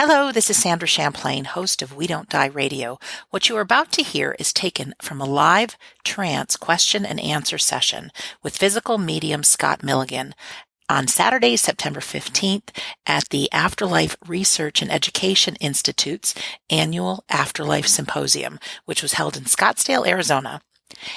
Hello, this is Sandra Champlain, host of We Don't Die Radio. What you are about to hear is taken from a live trance question and answer session with physical medium Scott Milligan on Saturday, September 15th at the Afterlife Research and Education Institute's annual Afterlife Symposium, which was held in Scottsdale, Arizona.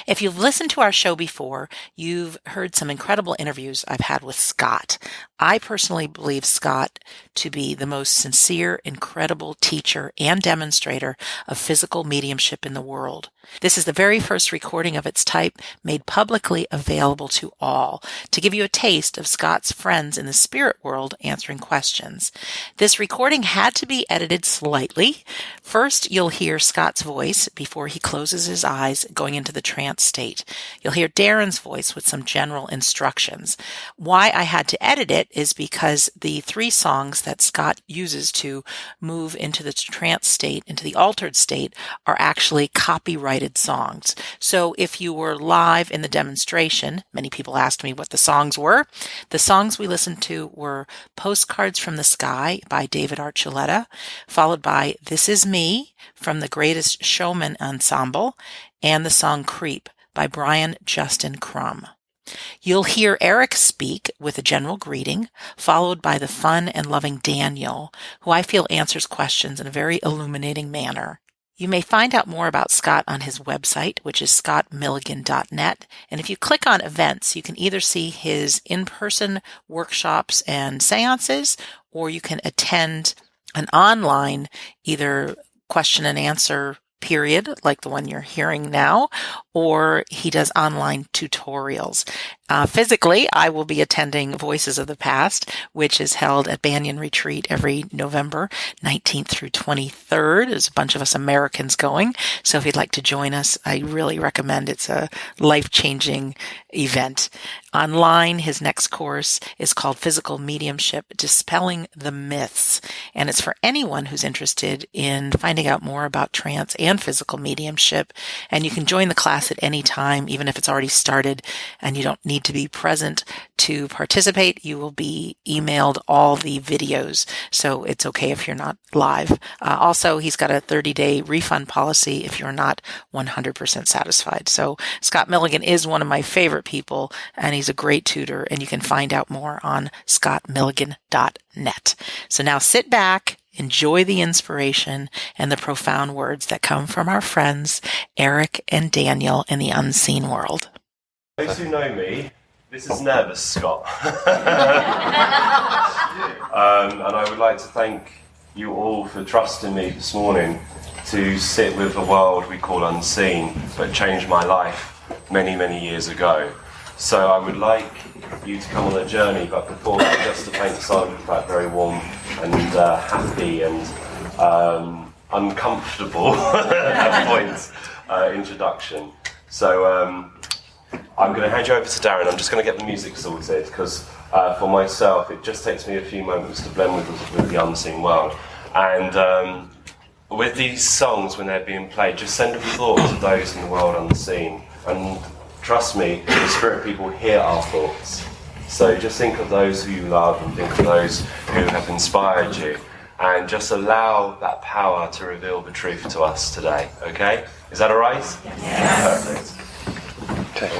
If you've listened to our show before, you've heard some incredible interviews I've had with Scott. I personally believe Scott to be the most sincere, incredible teacher and demonstrator of physical mediumship in the world. This is the very first recording of its type made publicly available to all to give you a taste of Scott's friends in the spirit world answering questions. This recording had to be edited slightly. First, you'll hear Scott's voice before he closes his eyes going into the trance state. You'll hear Darren's voice with some general instructions. Why I had to edit it is because the 3 songs that Scott uses to move into the trance state, into the altered state, are actually copyrighted songs. So if you were live in the demonstration, many people asked me what the songs were. The songs we listened to were Postcards from the Sky by David Archuleta, followed by This Is Me from the Greatest Showman Ensemble, and the song Creep by Brian Justin Crum. You'll hear Eric speak with a general greeting, followed by the fun and loving Daniel, who I feel answers questions in a very illuminating manner. You may find out more about Scott on his website, which is scottmilligan.net. And if you click on events, you can either see his in-person workshops and seances, or you can attend an online either question and answer period, like the one you're hearing now, or he does online tutorials. Physically, I will be attending Voices of the Past, which is held at Banyan Retreat every November 19th through 23rd. There's a bunch of us Americans going, so if you'd like to join us, I really recommend. It's a life-changing event. Online, his next course is called Physical Mediumship, Dispelling the Myths, and it's for anyone who's interested in finding out more about trance and physical mediumship, and you can join the class at any time, even if it's already started, and you don't need to be present to participate. You will be emailed all the videos, so it's okay if you're not live. Also, he's got a 30-day refund policy if you're not 100% satisfied. So Scott Milligan is one of my favorite people, and he's a great tutor, and you can find out more on scottmilligan.net. So now sit back, enjoy the inspiration and the profound words that come from our friends Eric and Daniel in the unseen world. Those who know me, this is nervous, Scott. And I would like to thank you all for trusting me this morning to sit with the world we call unseen, but changed my life many, many years ago. So I would like you to come on a journey, but before that, just to paint the side with that very warm and happy and uncomfortable introduction. So I'm going to hand you over to Darren. I'm just going to get the music sorted because for myself, it just takes me a few moments to blend with the unseen world. And with these songs, when they're being played, just send a thought to those in the world unseen. And trust me, the spirit people hear our thoughts. So just think of those who you love and think of those who have inspired you. And just allow that power to reveal the truth to us today, okay? Is that all right? Yes. Perfect. Okay.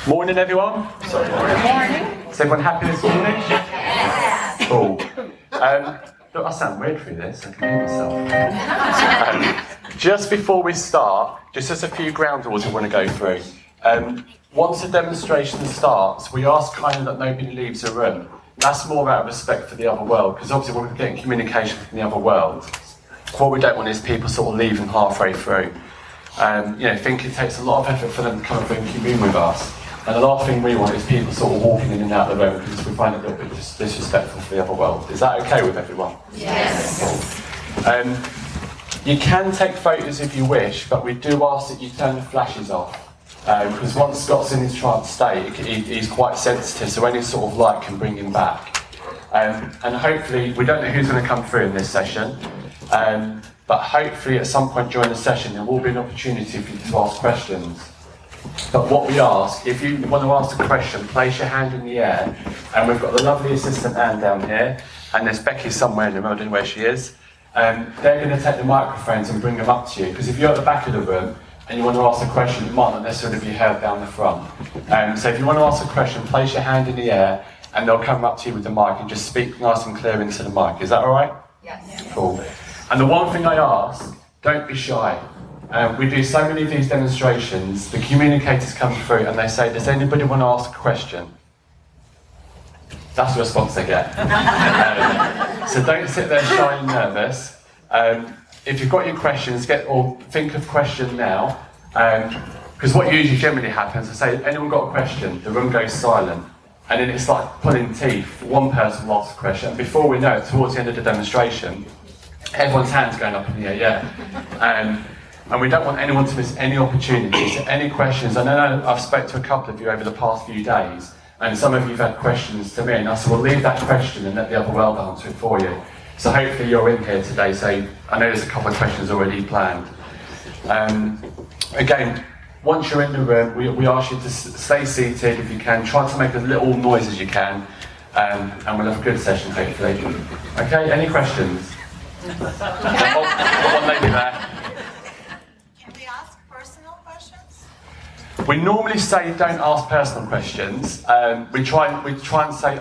Morning, everyone. Sorry. Good morning. Is everyone happy this morning? Yes. Cool. Look, I sound weird through this. I can hear myself. Just before we start, just as a few ground rules we want to go through. Once the demonstration starts, we ask kindly that nobody leaves the room. That's more out of respect for the other world, because obviously when we're getting communication from the other world, what we don't want is people sort of leaving halfway through. Think it takes a lot of effort for them to come and commune with us. And the last thing we want is people sort of walking in and out of the room because we find it a little bit disrespectful for the other world. Is that okay with everyone? Yes. You can take photos if you wish, but we do ask that you turn the flashes off. Because once Scott's in his trance state, he's quite sensitive, so any sort of light can bring him back. And hopefully, we don't know who's going to come through in this session, but hopefully at some point during the session there will be an opportunity for you to ask questions. But what we ask, if you want to ask a question, place your hand in the air, and we've got the lovely assistant Anne down here, and there's Becky somewhere in the room, I don't know where she is. they're going to take the microphones and bring them up to you, because if you're at the back of the room and you want to ask a question, it might not necessarily be heard down the front. So if you want to ask a question, place your hand in the air and they'll come up to you with the mic and just speak nice and clear into the mic. Is that all right? Yes. Cool. And the one thing I ask, don't be shy. We do so many of these demonstrations, the communicators come through and they say, does anybody want to ask a question? That's the response they get. So don't sit there shy and nervous. If you've got your questions, think of question now. Because what usually generally happens, I say, anyone got a question? The room goes silent. And then it's like pulling teeth. One person will ask a question, and before we know it, towards the end of the demonstration, everyone's hands going up in the air, and we don't want anyone to miss any opportunities. Any questions? I know I've spoke to a couple of you over the past few days, and some of you have had questions to me, and I said, well, leave that question and let the other world answer it for you. So hopefully you're in here today, so I know there's a couple of questions already planned. Again, once you're in the room, we ask you to stay seated if you can, try to make as little noise as you can, and we'll have a good session hopefully. Okay, any questions? One lady there. Can we ask personal questions? We normally say don't ask personal questions. We try and say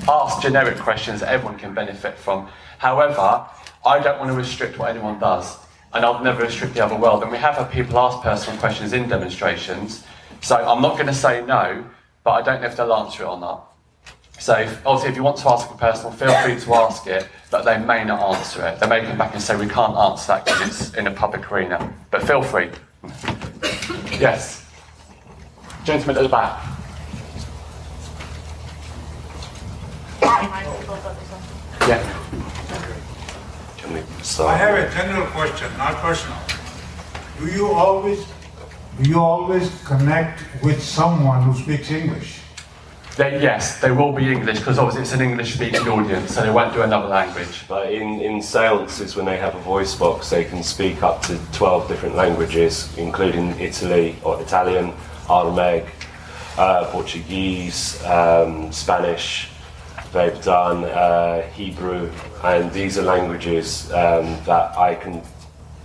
ask generic questions that everyone can benefit from. However, I don't want to restrict what anyone does, and I'll never restrict the other world. And we have had people ask personal questions in demonstrations, so I'm not going to say no, but I don't know if they'll answer it or not. So obviously if you want to ask a personal, feel free to ask it, but they may not answer it. They may come back and say we can't answer that because it's in a public arena, but feel free. Yes. Gentleman at the back. Yeah. Can we I start? have a general question, not personal. Do you always connect with someone who speaks English? Yes, they will be English, because obviously it's an English-speaking audience, so they won't do another language. But in seances, when they have a voice box, they can speak up to 12 different languages, including Italian, AREI, Portuguese, Spanish, they've done Hebrew, and these are languages that I can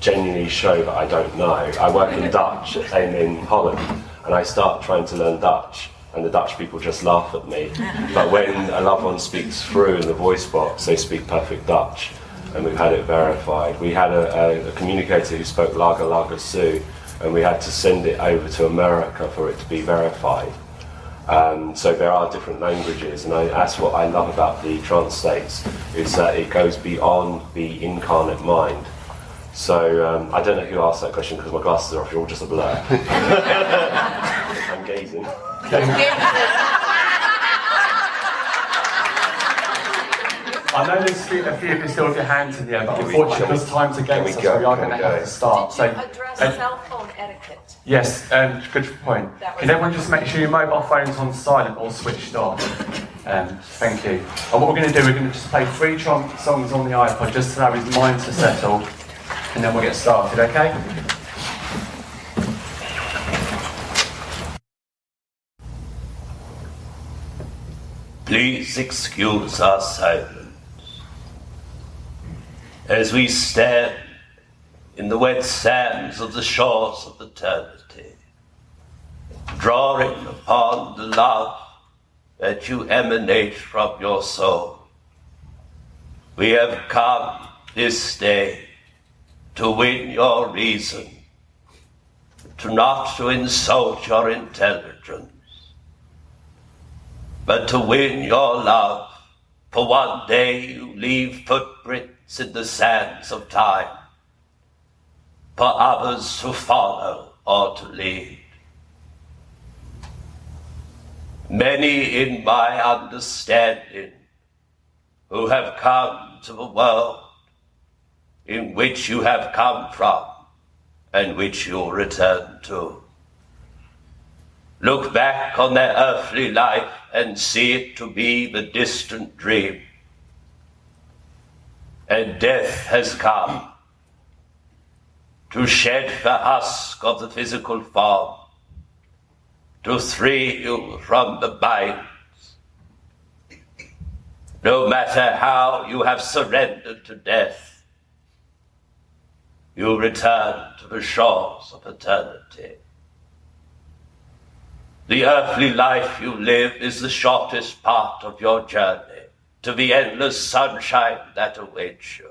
genuinely show that I don't know. I work in Dutch in Holland, and I start trying to learn Dutch, and the Dutch people just laugh at me. But when a loved one speaks through in the voice box, they speak perfect Dutch, and we've had it verified. We had a communicator who spoke Laga Laga Sioux, and we had to send it over to America for it to be verified. So there are different languages, and that's what I love about the trance states, is that it goes beyond the incarnate mind. So I don't know who asked that question because my glasses are off, you're all just a blur. I'm gazing. I know there's a few of you still have your hands in the air, but unfortunately because time's against us, we are going to have to start. So, Address cell phone etiquette. yes, good point. Can everyone just make sure your mobile phone's on silent or switched off? Thank you. And what we're going to do, we're going to just play 3 songs on the iPod just to allow his mind to settle, and then we'll get started, okay? Please excuse our silence as we stand in the wet sands of the shores of eternity, drawing upon the love that you emanate from your soul. We have come this day to win your reason, not to insult your intelligence, but to win your love, for one day you leave footprints in the sands of time, for others to follow or to lead. Many in my understanding who have come to the world in which you have come from and which you'll return to, look back on their earthly life and see it to be the distant dream. And death has come to shed the husk of the physical form, to free you from the binds, No matter how you have surrendered to death, you return to the shores of eternity. The earthly life you live is the shortest part of your journey to the endless sunshine that awaits you.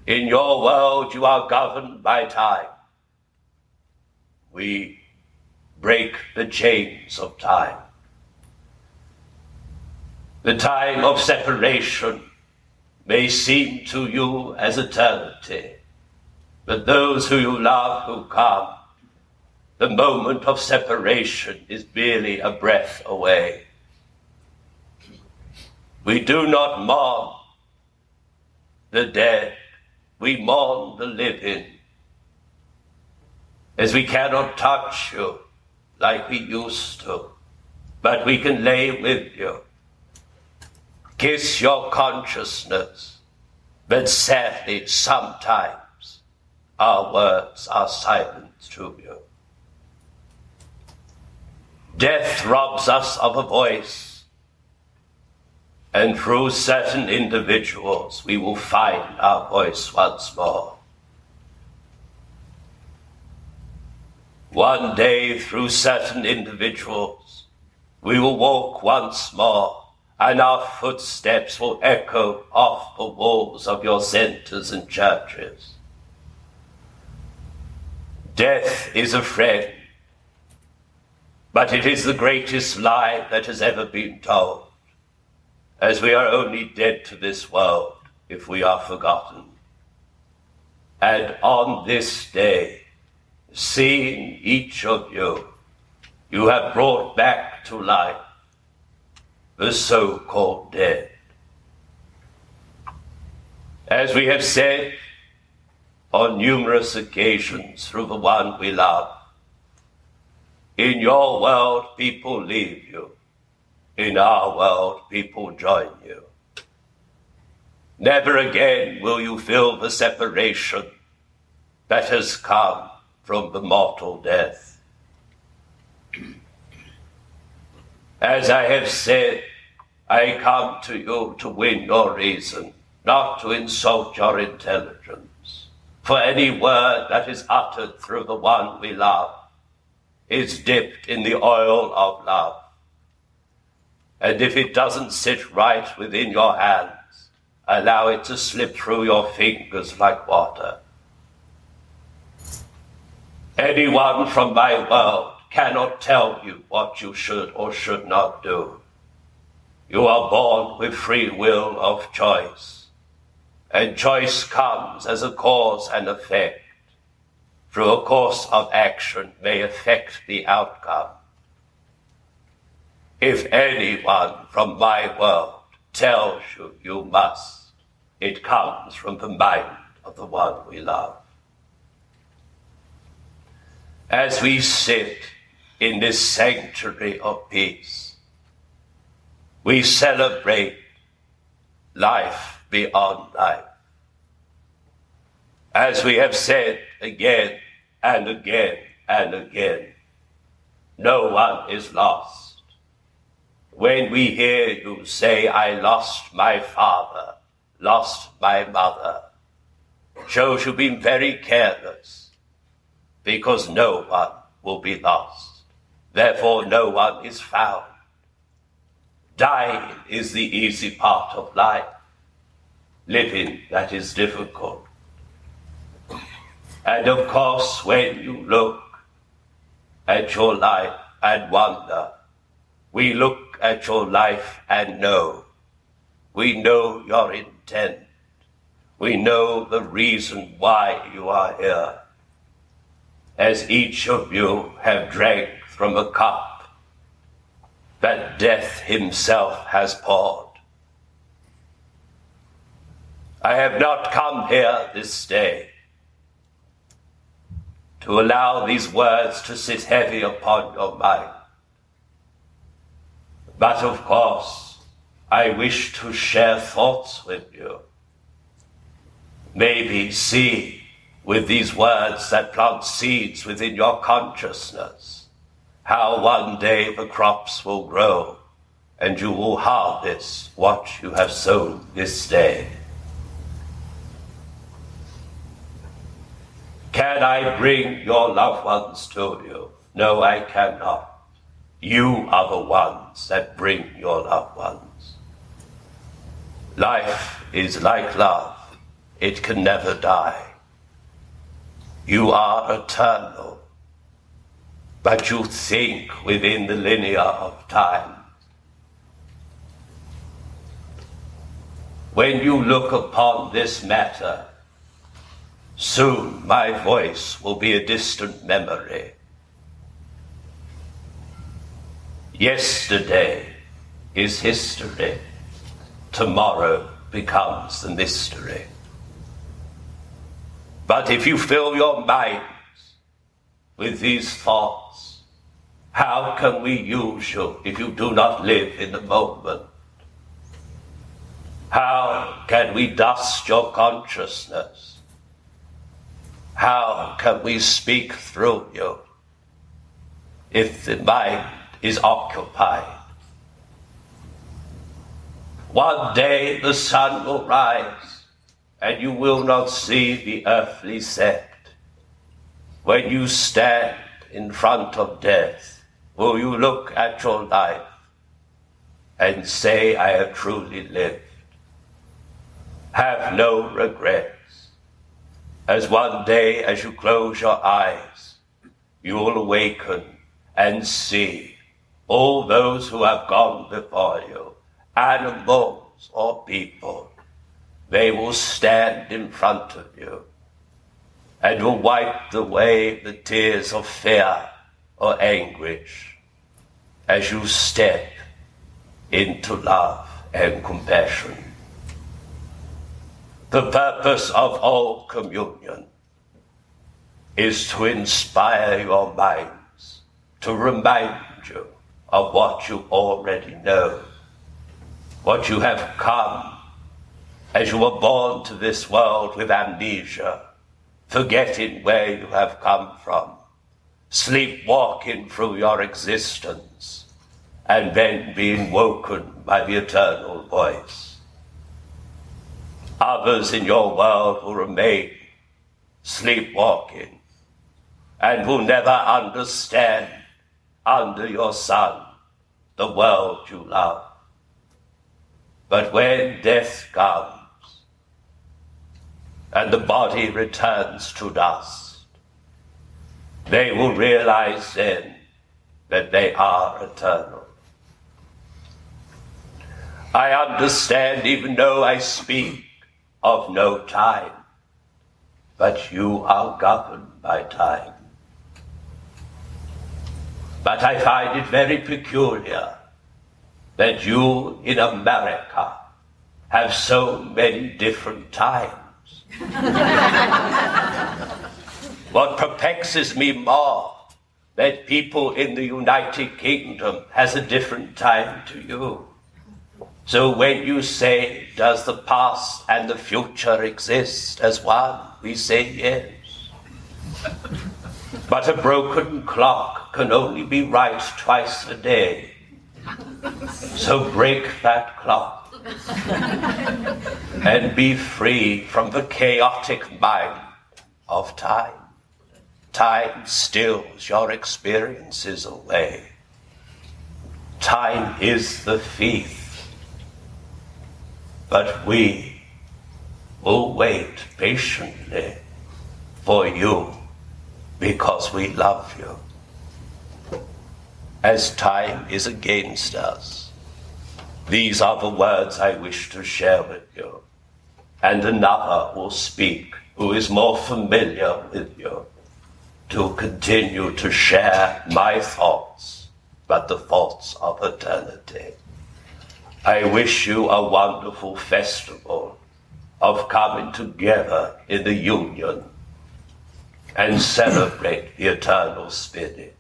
In your world, you are governed by time. We break the chains of time. The time of separation may seem to you as eternity, but those who you love who come, the moment of separation is merely a breath away. We do not mourn the dead, we mourn the living, as we cannot touch you like we used to, but we can lay with you, kiss your consciousness, but sadly sometimes our words are silent to you. Death robs us of a voice, and through certain individuals we will find our voice once more. One day, through certain individuals, we will walk once more, and our footsteps will echo off the walls of your centers and churches. Death is a friend, but it is the greatest lie that has ever been told, as we are only dead to this world if we are forgotten. And on this day, seeing each of you, you have brought back to life the so-called dead. As we have said on numerous occasions through the one we love, in your world people leave you, in our world people join you. Never again will you feel the separation that has come from the mortal death. As I have said, I come to you to win your reason, not to insult your intelligence. For any word that is uttered through the one we love is dipped in the oil of love. And if it doesn't sit right within your hands, allow it to slip through your fingers like water. Anyone from my world cannot tell you what you should or should not do. You are born with free will of choice, and choice comes as a cause and effect. Through a course of action may affect the outcome. If anyone from my world tells you you must, it comes from the mind of the one we love. As we sit in this sanctuary of peace, we celebrate life beyond life. As we have said again and again and again, no one is lost. When we hear you say, I lost my father, lost my mother, shows you've been very careless, because no one will be lost. Therefore, no one is found. Dying is the easy part of life. Living, that is difficult. And of course, when you look at your life and wonder, we look at your life and know. We know your intent. We know the reason why you are here. As each of you have drank from a cup that death himself has poured. I have not come here this day to allow these words to sit heavy upon your mind. But of course, I wish to share thoughts with you. Maybe see with these words that plant seeds within your consciousness how one day the crops will grow and you will harvest what you have sown this day. Can I bring your loved ones to you? No, I cannot. You are the ones that bring your loved ones. Life is like love. It can never die. You are eternal, but you think within the linear of time. When you look upon this matter, soon my voice will be a distant memory. Yesterday is history. Tomorrow becomes the mystery. But if you fill your minds with these thoughts, how can we use you if you do not live in the moment? How can we dust your consciousness? How can we speak through you if the mind is occupied? One day the sun will rise and you will not see the earthly set. When you stand in front of death, will you look at your life and say, I have truly lived? Have no regrets, as one day as you close your eyes, you will awaken and see all those who have gone before you, animals or people. They will stand in front of you and will wipe away the tears of fear or anguish as you step into love and compassion. The purpose of all communion is to inspire your minds, to remind you of what you already know, what you have come as you were born to this world with amnesia, forgetting where you have come from, sleepwalking through your existence, and then being woken by the eternal voice. Others in your world will remain sleepwalking and will never understand under your sun the world you love. But when death comes and the body returns to dust, they will realize then that they are eternal. I understand, even though I speak of no time, but you are governed by time. But I find it very peculiar that you in America have so many different times. What perplexes me more, that people in the United Kingdom has a different time to you. So when you say, does the past and the future exist as one? We say yes. But a broken clock can only be right twice a day. So break that clock and be free from the chaotic mind of time. Time steals your experiences away. Time is the thief. But we will wait patiently for you because we love you. As time is against us, these are the words I wish to share with you. And another will speak who is more familiar with you to continue to share my thoughts, but the thoughts of eternity. I wish you a wonderful festival of coming together in the union and celebrate the eternal spirit.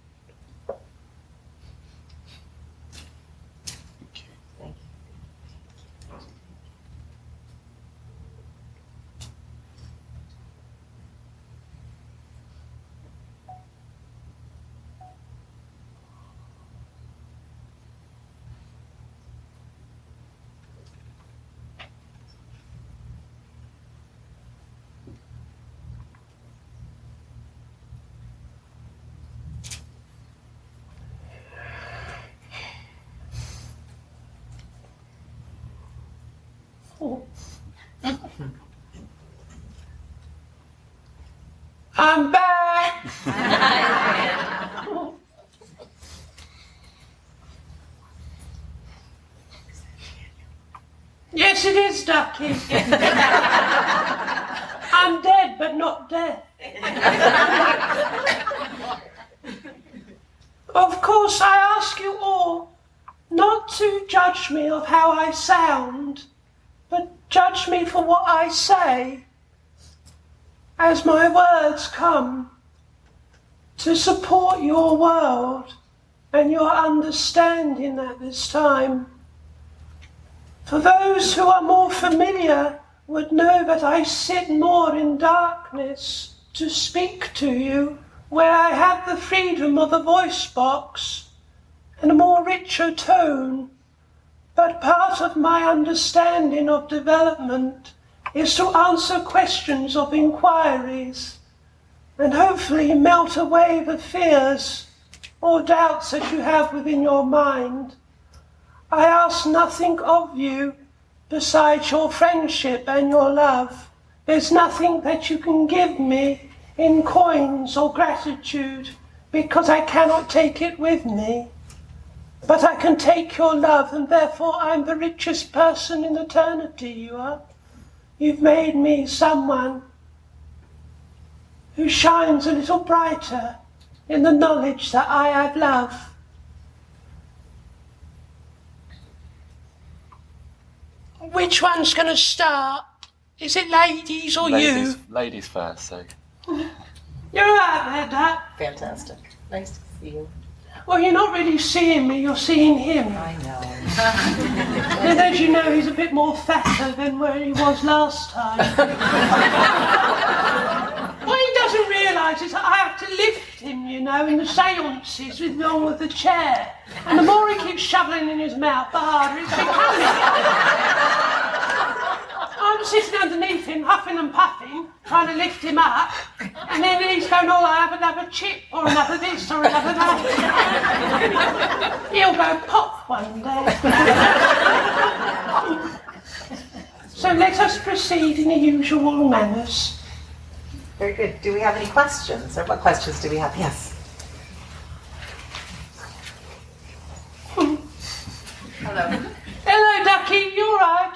I'm back. Yes, it is, Ducky. I'm dead, but not dead. Of course, I ask you all not to judge me of how I sound, but judge me for what I say, as my words come to support your world and your understanding at this time. For those who are more familiar would know that I sit more in darkness to speak to you, where I have the freedom of a voice box and a more richer tone. But part of my understanding of development is to answer questions of inquiries and hopefully melt away the fears or doubts that you have within your mind. I ask nothing of you besides your friendship and your love. There's nothing that you can give me in coins or gratitude, because I cannot take it with me. But I can take your love, and therefore I'm the richest person in eternity, you are. You've made me someone who shines a little brighter in the knowledge that I have love. Which one's going to start? Is it ladies or you? Ladies first, so. You're right there, Dad. Fantastic. Nice to see you. Well, you're not really seeing me, you're seeing him. I know. And as you know, he's a bit more fatter than where he was last time. What he doesn't realise is that I have to lift him, you know, in the seances along with the chair. And the more he keeps shoveling in his mouth, the harder it's becoming. I'm sitting underneath him, huffing and puffing, trying to lift him up, and then he's going, oh, I have another chip, or another this, or another that. He'll go pop one day. So let us proceed in the usual manners. Very good. Do we have any questions? Or what questions do we have? Yes. Hello. Hello, Ducky. You all right?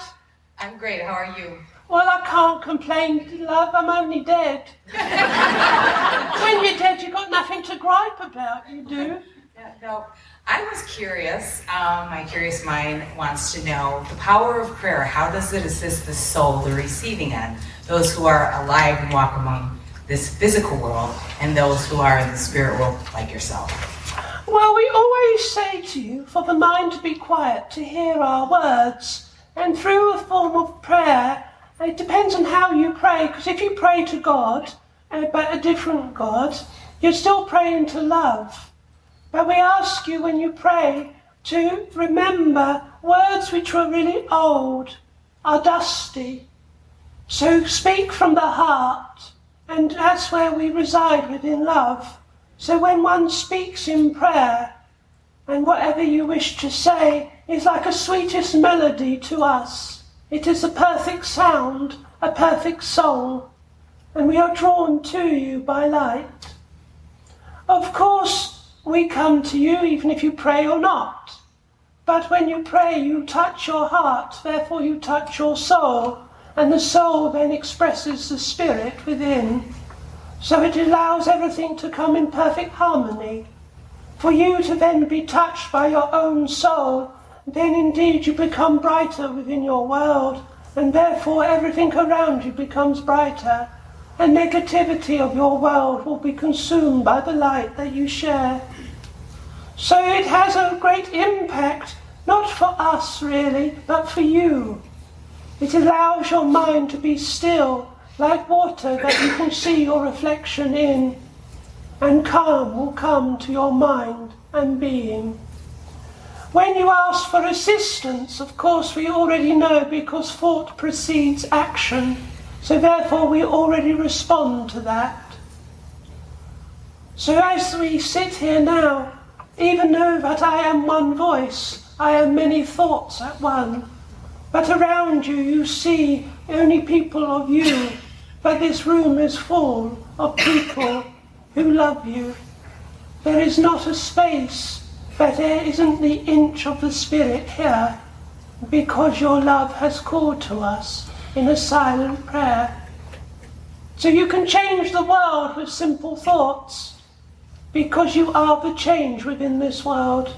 I'm great. How are you? Well, I can't complain, love. I'm only dead. When you're dead, you've got nothing to gripe about, you do. Yeah, no, I was curious. My curious mind wants to know the power of prayer. How does it assist the soul, the receiving end, those who are alive and walk among this physical world, and those who are in the spirit world, like yourself? Well, we always say to you for the mind to be quiet, to hear our words. And through a form of prayer, it depends on how you pray, because if you pray to God, but a different God, you're still praying to love. But we ask you when you pray to remember words which were really old, are dusty. So speak from the heart, and that's where we reside within love. So when one speaks in prayer, and whatever you wish to say is like a sweetest melody to us. It is a perfect sound, a perfect song, and we are drawn to you by light. Of course, we come to you even if you pray or not. But when you pray, you touch your heart, therefore you touch your soul, and the soul then expresses the spirit within. So it allows everything to come in perfect harmony. For you to then be touched by your own soul, then indeed you become brighter within your world, and therefore everything around you becomes brighter, and negativity of your world will be consumed by the light that you share. So it has a great impact, not for us really, but for you. It allows your mind to be still, like water that you can see your reflection in, and calm will come to your mind and being. When you ask for assistance, of course we already know, because thought precedes action, so therefore we already respond to that. So as we sit here now, even though that I am one voice, I am many thoughts at one. But around you, you see only people of you. But this room is full of people who love you. There is not a space, but there isn't the inch of the Spirit here, because your love has called to us in a silent prayer. So you can change the world with simple thoughts, because you are the change within this world.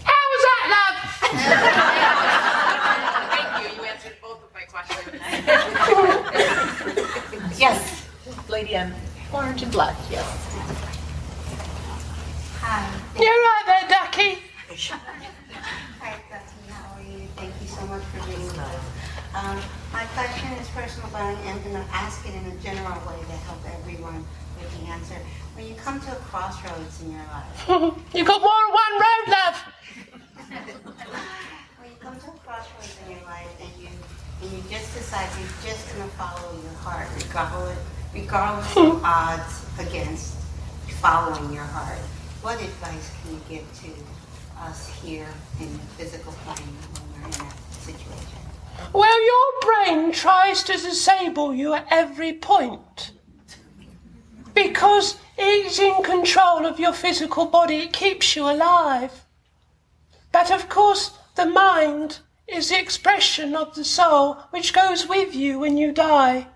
How was that, love? Thank you. You answered both of my questions. Yes, lady in orange and black, yes. Hi. You're right there, Ducky. Hi, Ducky. How are you? Thank you so much for being here. My question is personal, but I'm going to ask it in a general way to help everyone with the answer. When you come to a crossroads in your life, You got more than one road, love. when you come to a crossroads in your life and you just decide you're just going to follow your heart, regardless of odds against following your heart, what advice can you give to us here in the physical plane when we're in that situation? Well, your brain tries to disable you at every point. Because it's in control of your physical body, it keeps you alive. But of course, the mind is the expression of the soul which goes with you when you die.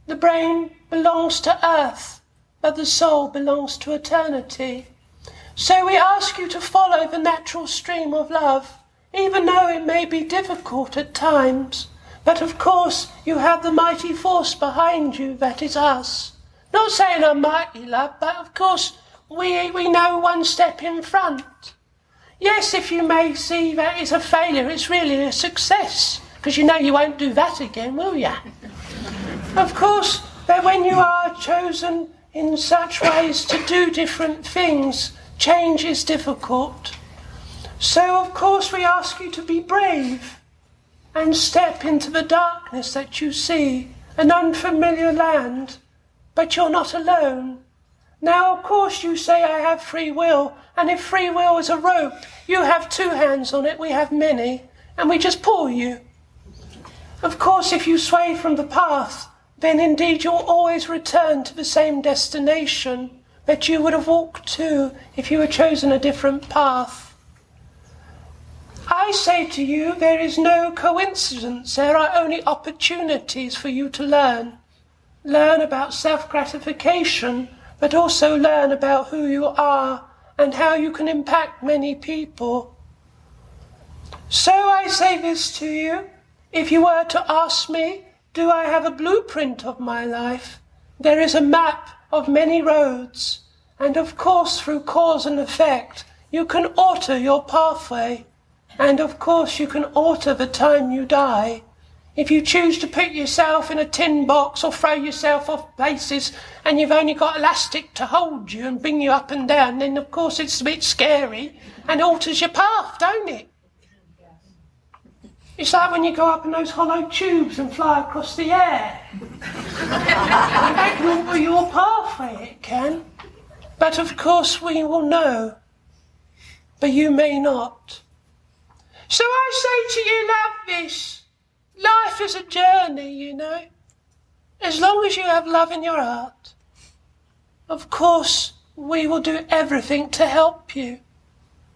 The brain belongs to earth, but the soul belongs to eternity. So we ask you to follow the natural stream of love, even though it may be difficult at times. But of course, you have the mighty force behind you, that is us. Not saying I'm mighty, love, but of course, we know one step in front. Yes, if you may see that it's a failure, it's really a success, because you know you won't do that again, will you? Of course, that when you are chosen in such ways to do different things, change is difficult. So, of course, we ask you to be brave and step into the darkness that you see, an unfamiliar land, but you're not alone. Now, of course, you say I have free will, and if free will is a rope, you have 2 hands on it, we have many, and we just pull you. Of course, if you sway from the path, then indeed you'll always return to the same destination that you would have walked to if you had chosen a different path. I say to you, there is no coincidence, there are only opportunities for you to learn. Learn about self-gratification, but also learn about who you are and how you can impact many people. So I say this to you, if you were to ask me, do I have a blueprint of my life? There is a map of many roads, and of course through cause and effect, you can alter your pathway, and of course you can alter the time you die. If you choose to put yourself in a tin box or throw yourself off places and you've only got elastic to hold you and bring you up and down, then of course it's a bit scary and alters your path, don't it? It's like when you go up in those hollow tubes and fly across the air. That can alter your pathway, it can. But of course we will know, but you may not. So I say to you, love this. Life is a journey, you know. As long as you have love in your heart, of course, we will do everything to help you.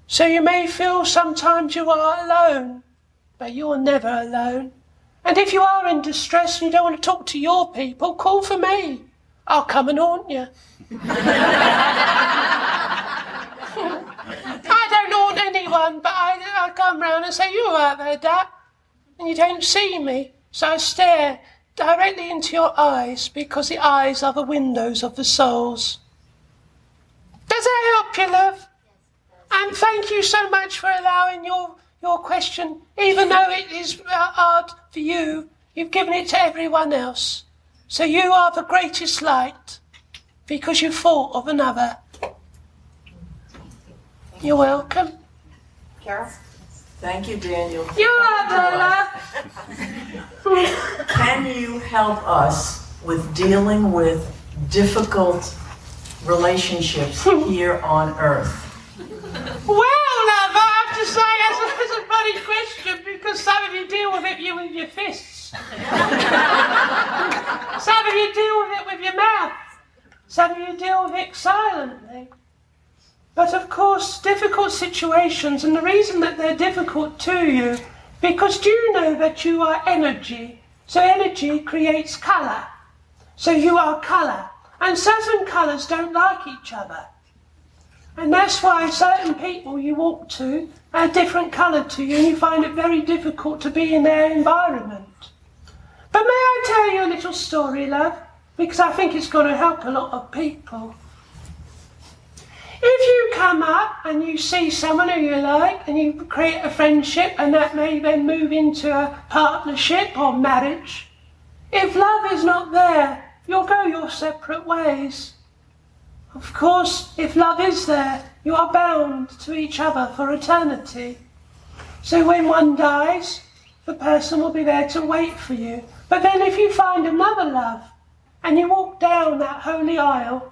So you may feel sometimes you are alone, but you are never alone. And if you are in distress and you don't want to talk to your people, call for me. I'll come and haunt you. I don't haunt anyone, but I come round and say, you all right there, Dad? And you don't see me, so I stare directly into your eyes, because the eyes are the windows of the souls. Does that help you, love? And thank you so much for allowing your question. Even though it is hard for you, you've given it to everyone else. So you are the greatest light, because you thought of another. You're welcome. Carol? Thank you, Daniel. You're welcome, love. Can you help us with dealing with difficult relationships here on Earth? Well, love, I have to say, that's a funny question, because because some of you deal with it with your fists. Some of you deal with it with your mouth. Some of you deal with it silently. But of course, difficult situations, and the reason that they're difficult to you, because do you know that you are energy? So energy creates colour. So you are colour. And certain colours don't like each other. And that's why certain people you walk to are a different colour to you, and you find it very difficult to be in their environment. But may I tell you a little story, love? Because I think it's going to help a lot of people. If you come up and you see someone who you like, and you create a friendship, and that may then move into a partnership or marriage, if love is not there, you'll go your separate ways. Of course, if love is there, you are bound to each other for eternity. So when one dies, the person will be there to wait for you. But then if you find another love, and you walk down that holy aisle,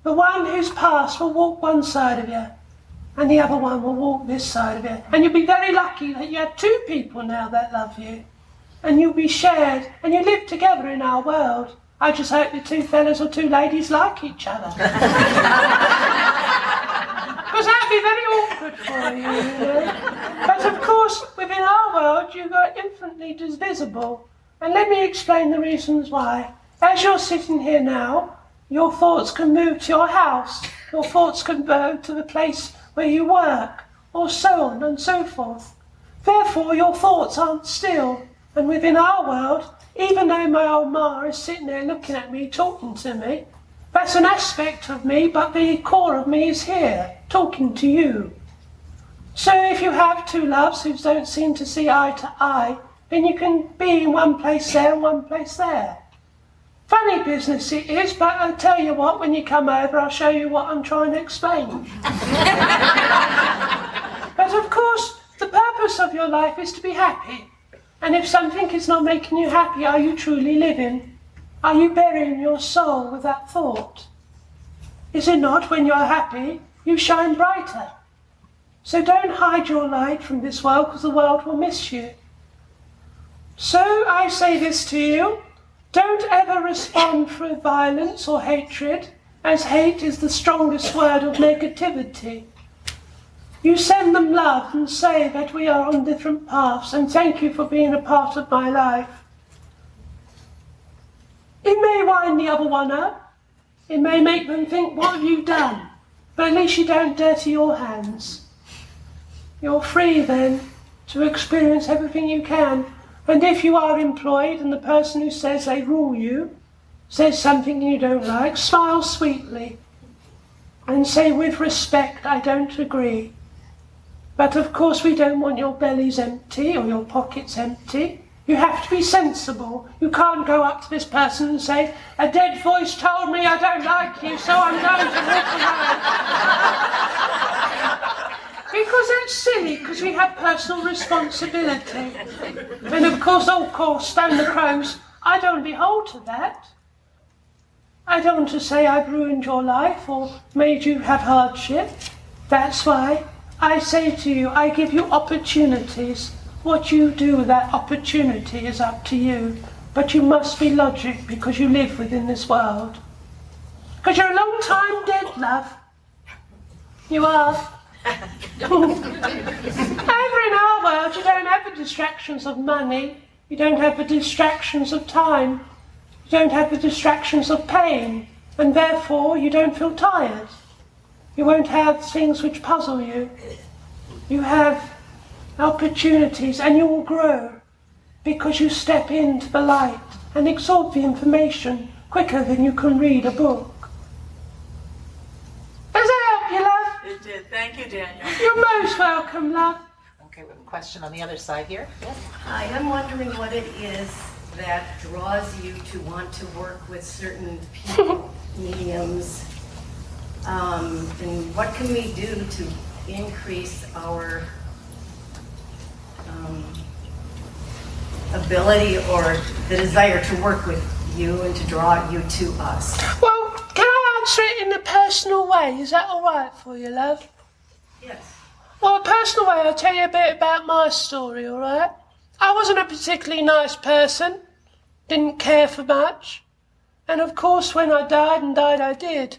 the one who's passed will walk one side of you, and the other one will walk this side of you. And you'll be very lucky that you have two people now that love you. And you'll be shared, and you live together in our world. I just hope the two fellas or two ladies like each other. Because that'd be very awkward for you, you know. But of course, within our world, you are infinitely divisible. And let me explain the reasons why. As you're sitting here now, your thoughts can move to your house. Your thoughts can go to the place where you work, or so on and so forth. Therefore, your thoughts aren't still. And within our world, even though my old ma is sitting there looking at me, talking to me, that's an aspect of me, but the core of me is here, talking to you. So if you have two loves who don't seem to see eye to eye, then you can be in one place there and one place there. Funny business it is, but I'll tell you what, when you come over, I'll show you what I'm trying to explain. But of course, the purpose of your life is to be happy. And if something is not making you happy, are you truly living? Are you burying your soul with that thought? Is it not when you're happy, you shine brighter? So don't hide your light from this world, because the world will miss you. So I say this to you, don't ever respond through violence or hatred, as hate is the strongest word of negativity. You send them love and say that we are on different paths, and thank you for being a part of my life. It may wind the other one up. It may make them think, what have you done? But at least you don't dirty your hands. You're free then to experience everything you can. And if you are employed and the person who says they rule you says something you don't like, smile sweetly and say with respect, I don't agree. But of course we don't want your bellies empty or your pockets empty. You have to be sensible. You can't go up to this person and say, a dead voice told me I don't like you, so I'm going to walk away. Because that's silly, because we have personal responsibility. And of course, stone the crows, I don't behold to that. I don't want to say I've ruined your life or made you have hardship. That's why I say to you, I give you opportunities. What you do with that opportunity is up to you. But you must be logic because you live within this world. Because you're a long time dead, love. You are. Over in our world, you don't have the distractions of money. You don't have the distractions of time. You don't have the distractions of pain. And therefore, you don't feel tired. You won't have things which puzzle you. You have opportunities and you will grow because you step into the light and absorb the information quicker than you can read a book. Does that help you, love? It did. Thank you, Daniel. You're most welcome, love. Okay, we have a question on the other side here. Yes. Hi, I'm wondering what it is that draws you to want to work with certain people, mediums, and what can we do to increase our ability or the desire to work with you and to draw you to us? Well, can I answer it in a personal way? Is that all right for you, love? Yes. Well, a personal way, I'll tell you a bit about my story, all right? I wasn't a particularly nice person, didn't care for much, and of course when I died, and died I did,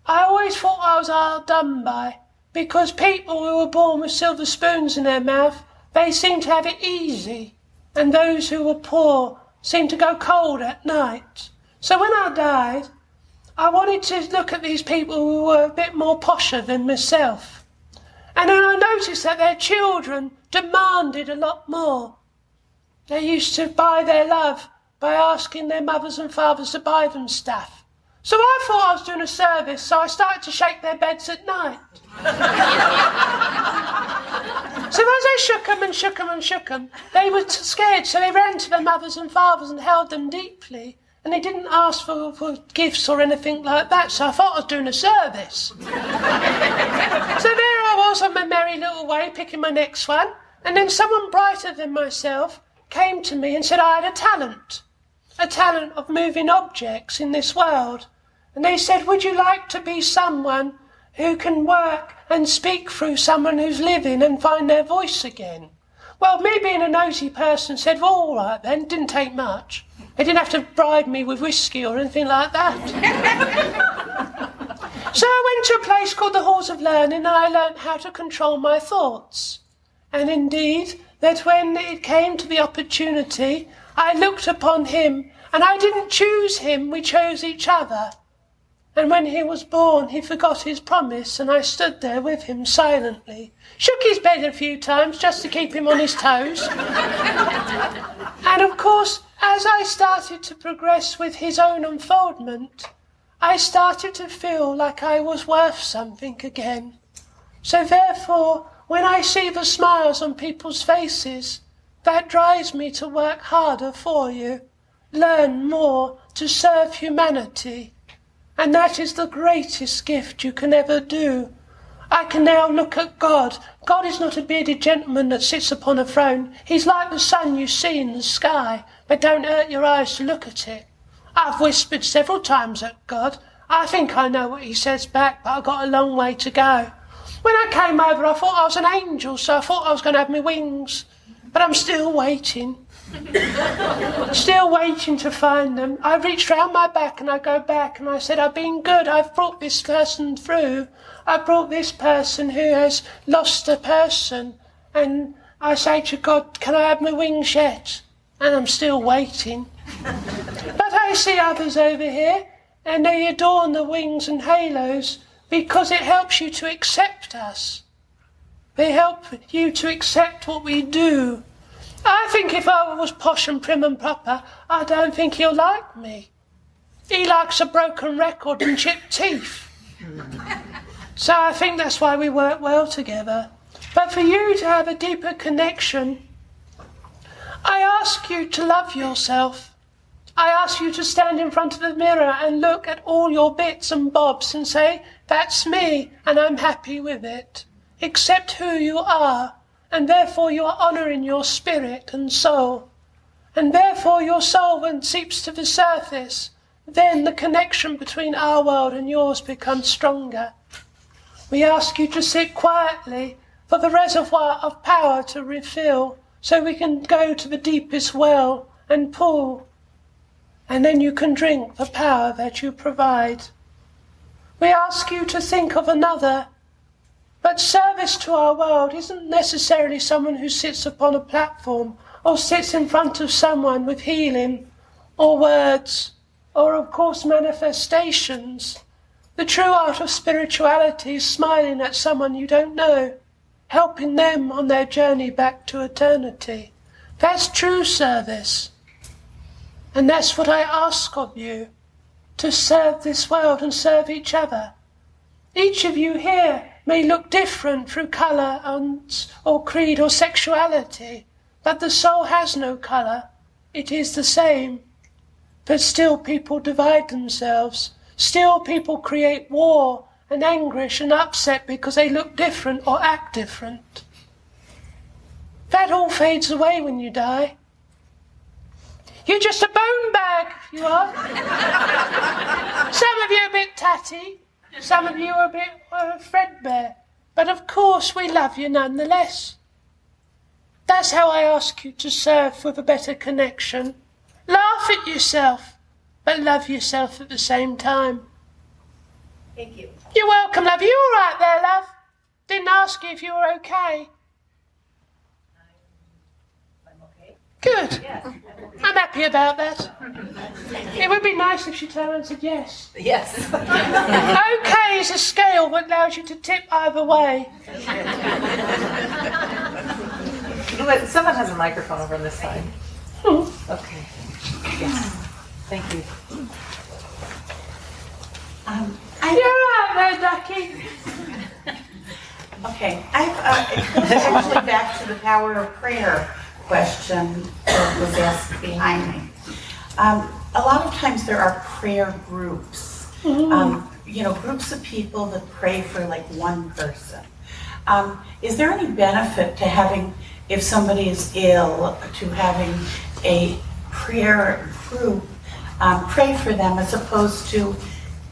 I always thought I was hard done by, because people who were born with silver spoons in their mouth, they seemed to have it easy, and those who were poor seemed to go cold at night. So when I died, I wanted to look at these people who were a bit more posher than myself. And then I noticed that their children demanded a lot more. They used to buy their love by asking their mothers and fathers to buy them stuff. So I thought I was doing a service, so I started to shake their beds at night. So as I shook them and shook them and shook them, they were scared, so they ran to their mothers and fathers and held them deeply. And they didn't ask for gifts or anything like that, so I thought I was doing a service. So there I was on my merry little way, picking my next one, and then someone brighter than myself came to me and said I had a talent of moving objects in this world. And they said, would you like to be someone who can work and speak through someone who's living and find their voice again? Well, me being a nosy person said, well, all right then, didn't take much. They didn't have to bribe me with whiskey or anything like that. So I went to a place called the Halls of Learning and I learnt how to control my thoughts. And indeed, that when it came to the opportunity, I looked upon him, and I didn't choose him, we chose each other. And when he was born, he forgot his promise, and I stood there with him silently, shook his bed a few times just to keep him on his toes. And of course, as I started to progress with his own unfoldment, I started to feel like I was worth something again. So therefore, when I see the smiles on people's faces, that drives me to work harder for you, learn more, to serve humanity. And that is the greatest gift you can ever do. I can now look at God. God is not a bearded gentleman that sits upon a throne. He's like the sun you see in the sky, but don't hurt your eyes to look at it. I've whispered several times at God. I think I know what he says back, but I've got a long way to go. When I came over, I thought I was an angel, so I thought I was going to have my wings. But I'm still waiting. Still waiting to find them. I reached round my back and I go back and I said, I've been good. I've brought this person through. I brought this person who has lost a person. And I say to God, can I have my wings yet? And I'm still waiting. But I see others over here and they adorn the wings and halos because it helps you to accept us. They help you to accept what we do. I think if I was posh and prim and proper, I don't think he'll like me. He likes a broken record and chipped teeth. So I think that's why we work well together. But for you to have a deeper connection, I ask you to love yourself. I ask you to stand in front of the mirror and look at all your bits and bobs and say, that's me and I'm happy with it. Accept who you are, and therefore you are honouring your spirit and soul. And therefore your soul, when seeps to the surface, then the connection between our world and yours becomes stronger. We ask you to sit quietly for the reservoir of power to refill, so we can go to the deepest well and pull, and then you can drink the power that you provide. We ask you to think of another. But service to our world isn't necessarily someone who sits upon a platform or sits in front of someone with healing or words or, of course, manifestations. The true art of spirituality is smiling at someone you don't know, helping them on their journey back to eternity. That's true service. And that's what I ask of you, to serve this world and serve each other. Each of you here may look different through colour or creed or sexuality, but the soul has no colour. It is the same. But still people divide themselves. Still people create war and anguish and upset because they look different or act different. That all fades away when you die. You're just a bone bag, you are. Some of you are a bit tatty. Some of you are a bit threadbare, But of course we love you nonetheless. That's how I ask you to serve with a better connection. Laugh at yourself, but love yourself at the same time. Thank you. You're welcome, love. You all right there, love? Didn't ask you if you were okay. I'm okay. Good. Yes. I'm happy about that. It would be nice if she turned around and said yes. Yes. Okay is a scale that allows you to tip either way. Someone has a microphone over on this side. Okay. Yes. Thank you. You're right there, Ducky. Okay, it goes actually back to the power of prayer question that was asked behind me. A lot of times there are prayer groups, groups of people that pray for like one person. Is there any benefit to having, if somebody is ill, to having a prayer group pray for them as opposed to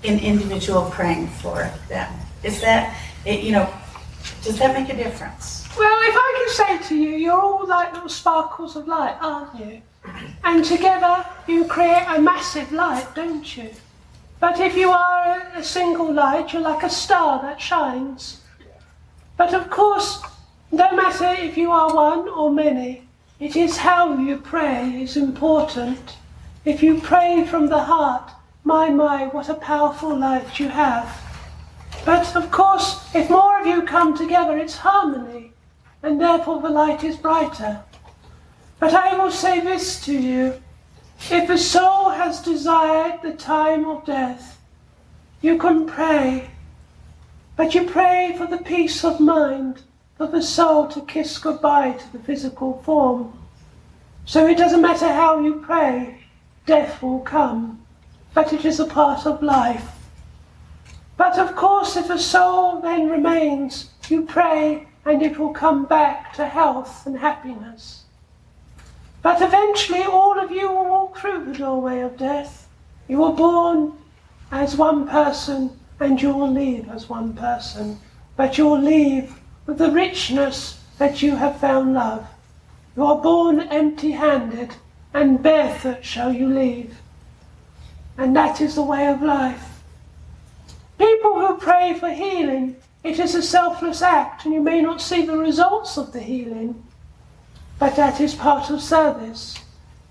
an individual praying for them? Is that, does that make a difference? Well, if I can say to you, you're all like little sparkles of light, aren't you? And together you create a massive light, don't you? But if you are a single light, you're like a star that shines. But of course, no matter if you are one or many, it is how you pray is important. If you pray from the heart, my, what a powerful light you have. But of course, if more of you come together, it's harmony, and therefore the light is brighter. But I will say this to you, if a soul has desired the time of death, you can pray, but you pray for the peace of mind, for the soul to kiss goodbye to the physical form. So it doesn't matter how you pray, death will come, but it is a part of life. But of course, if a soul then remains, you pray and it will come back to health and happiness. But eventually all of you will walk through the doorway of death. You were born as one person and you will leave as one person. But you will leave with the richness that you have found love. You are born empty-handed and barefoot shall you leave. And that is the way of life. People who pray for healing, it is a selfless act and you may not see the results of the healing, but that is part of service.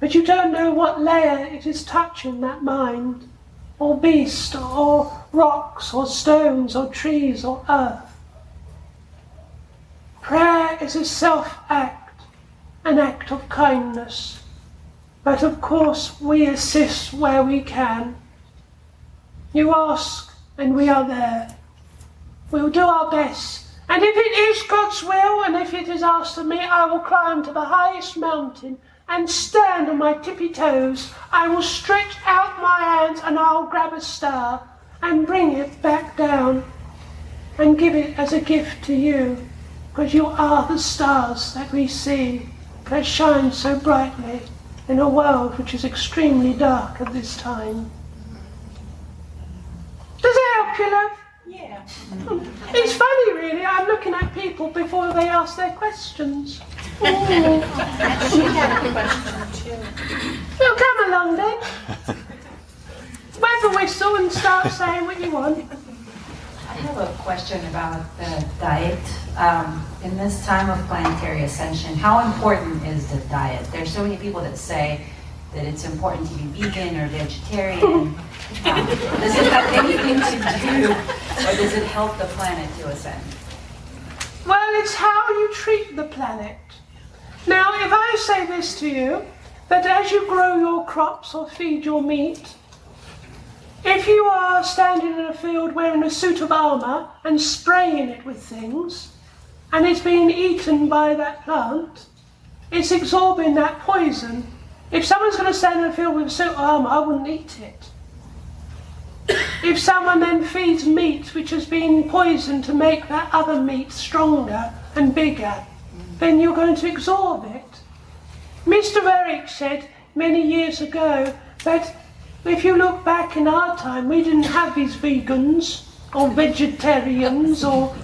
But you don't know what layer it is touching, that mind, or beast, or rocks, or stones, or trees, or earth. Prayer is a self-act, an act of kindness. But of course we assist where we can. You ask, and we are there. We will do our best. And if it is God's will, and if it is asked of me, I will climb to the highest mountain and stand on my tippy toes. I will stretch out my hands and I will grab a star and bring it back down and give it as a gift to you, because you are the stars that we see that shine so brightly in a world which is extremely dark at this time. Does that help you, love? Yeah. It's funny, really. I'm looking at people before they ask their questions. She had a question too. Well, come along then. Wave a whistle and start saying what you want. I have a question about the diet. In this time of planetary ascension, how important is the diet? There's so many people that say that it's important to be vegan or vegetarian. Does it have anything to do, or does it help the planet to ascend? Well, it's how you treat the planet. Now, if I say this to you, that as you grow your crops or feed your meat, if you are standing in a field wearing a suit of armour and spraying it with things, and it's being eaten by that plant, it's absorbing that poison. If someone's going to stand in a field with a suit of armour, I wouldn't eat it. If someone then feeds meat which has been poisoned to make that other meat stronger and bigger, then you're going to absorb it. Mr. Eric said many years ago that if you look back in our time, we didn't have these vegans. or vegetarians, or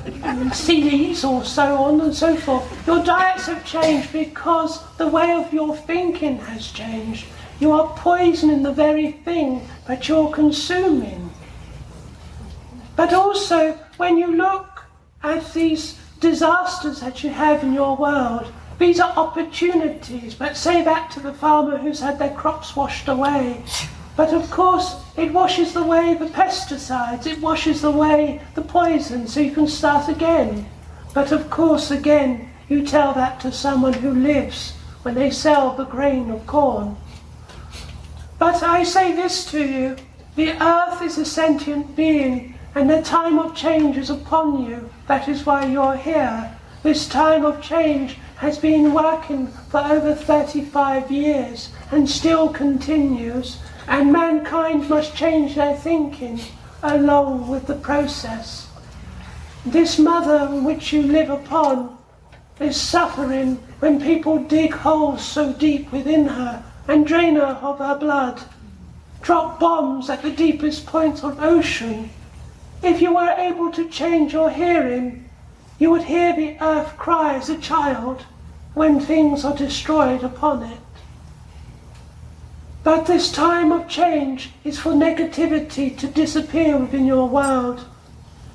Sealies, or so on and so forth. Your diets have changed because the way of your thinking has changed. You are poisoning the very thing that you're consuming. But also, when you look at these disasters that you have in your world, these are opportunities. But say that to the farmer who's had their crops washed away. But of course, it washes away the pesticides, it washes away the poison, so you can start again. But of course, again, you tell that to someone who lives when they sell the grain of corn. But I say this to you, the earth is a sentient being, and the time of change is upon you. That is why you're here. This time of change has been working for over 35 years and still continues. And mankind must change their thinking along with the process. This mother which you live upon is suffering when people dig holes so deep within her and drain her of her blood, drop bombs at the deepest points of ocean. If you were able to change your hearing, you would hear the earth cry as a child when things are destroyed upon it. But this time of change is for negativity to disappear within your world.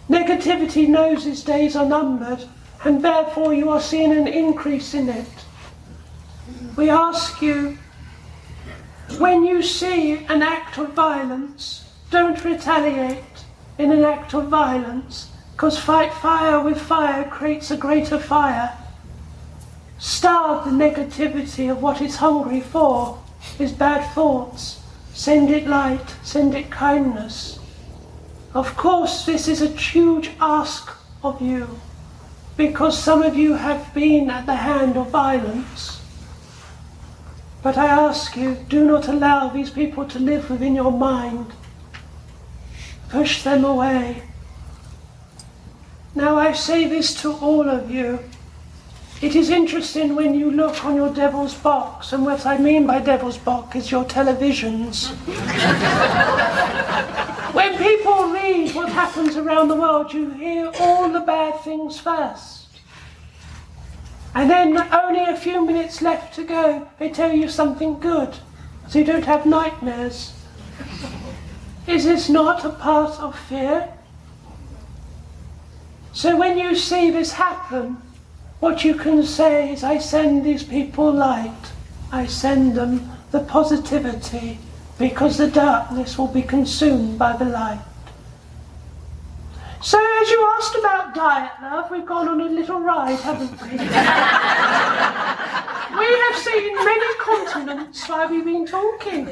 Negativity knows its days are numbered, and therefore you are seeing an increase in it. We ask you, when you see an act of violence, don't retaliate in an act of violence, because fight fire with fire creates a greater fire. Starve the negativity of what it's hungry for. Is bad thoughts. Send it light, send it kindness. Of course, this is a huge ask of you, because some of you have been at the hand of violence. But I ask you, do not allow these people to live within your mind. Push them away. Now I say this to all of you. It is interesting when you look on your devil's box, and what I mean by devil's box is your televisions. When people read what happens around the world, you hear all the bad things first. And then only a few minutes left to go, they tell you something good, so you don't have nightmares. Is this not a part of fear? So when you see this happen, what you can say is, I send these people light. I send them the positivity, because the darkness will be consumed by the light. So as you asked about diet, love, we've gone on a little ride, haven't we? We have seen many continents while we've been talking.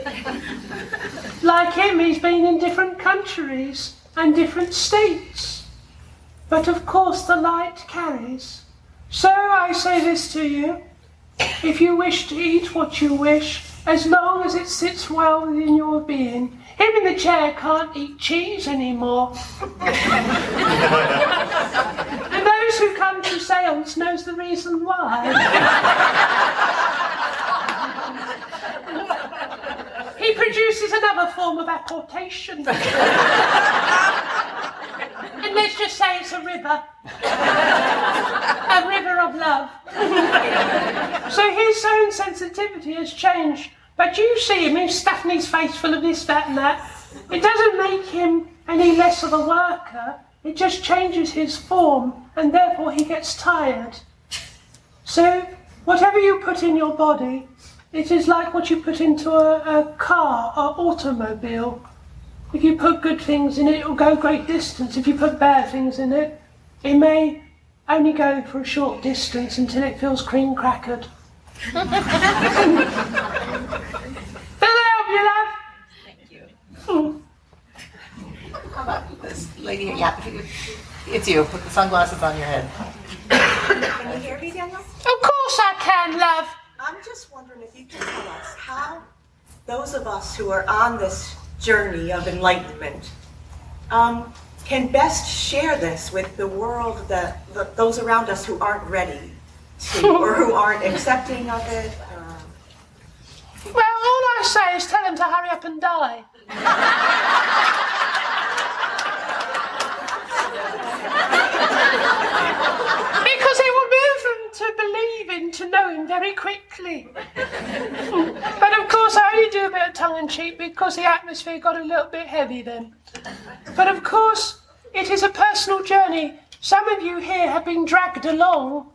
Like him, he's been in different countries and different states. But of course the light carries. So I say this to you, if you wish to eat what you wish, as long as it sits well within your being. Him in the chair can't eat cheese anymore. And those who come to seance knows the reason why. He produces another form of apportation. And let's just say it's a river. A river of love. So his own sensitivity has changed. But you see him, he's stuffing his face full of this, that and that. It doesn't make him any less of a worker. It just changes his form, and therefore he gets tired. So whatever you put in your body, it is like what you put into a car or automobile. If you put good things in it, it will go a great distance. If you put bad things in it, it may only go for a short distance until it feels cream-crackered. Does that help you, love? Thank you. How about this lady here? Yeah, it's you. Put the sunglasses on your head. Can you hear me, Daniel? Of course I can, love. I'm just wondering if you can tell us how those of us who are on this journey of enlightenment can best share this with the world, those around us who aren't ready to, or who aren't accepting of it. Well, all I say is tell them to hurry up and die. very quickly. But of course I only do a bit of tongue-in-cheek because the atmosphere got a little bit heavy then. But of course, it is a personal journey. Some of you here have been dragged along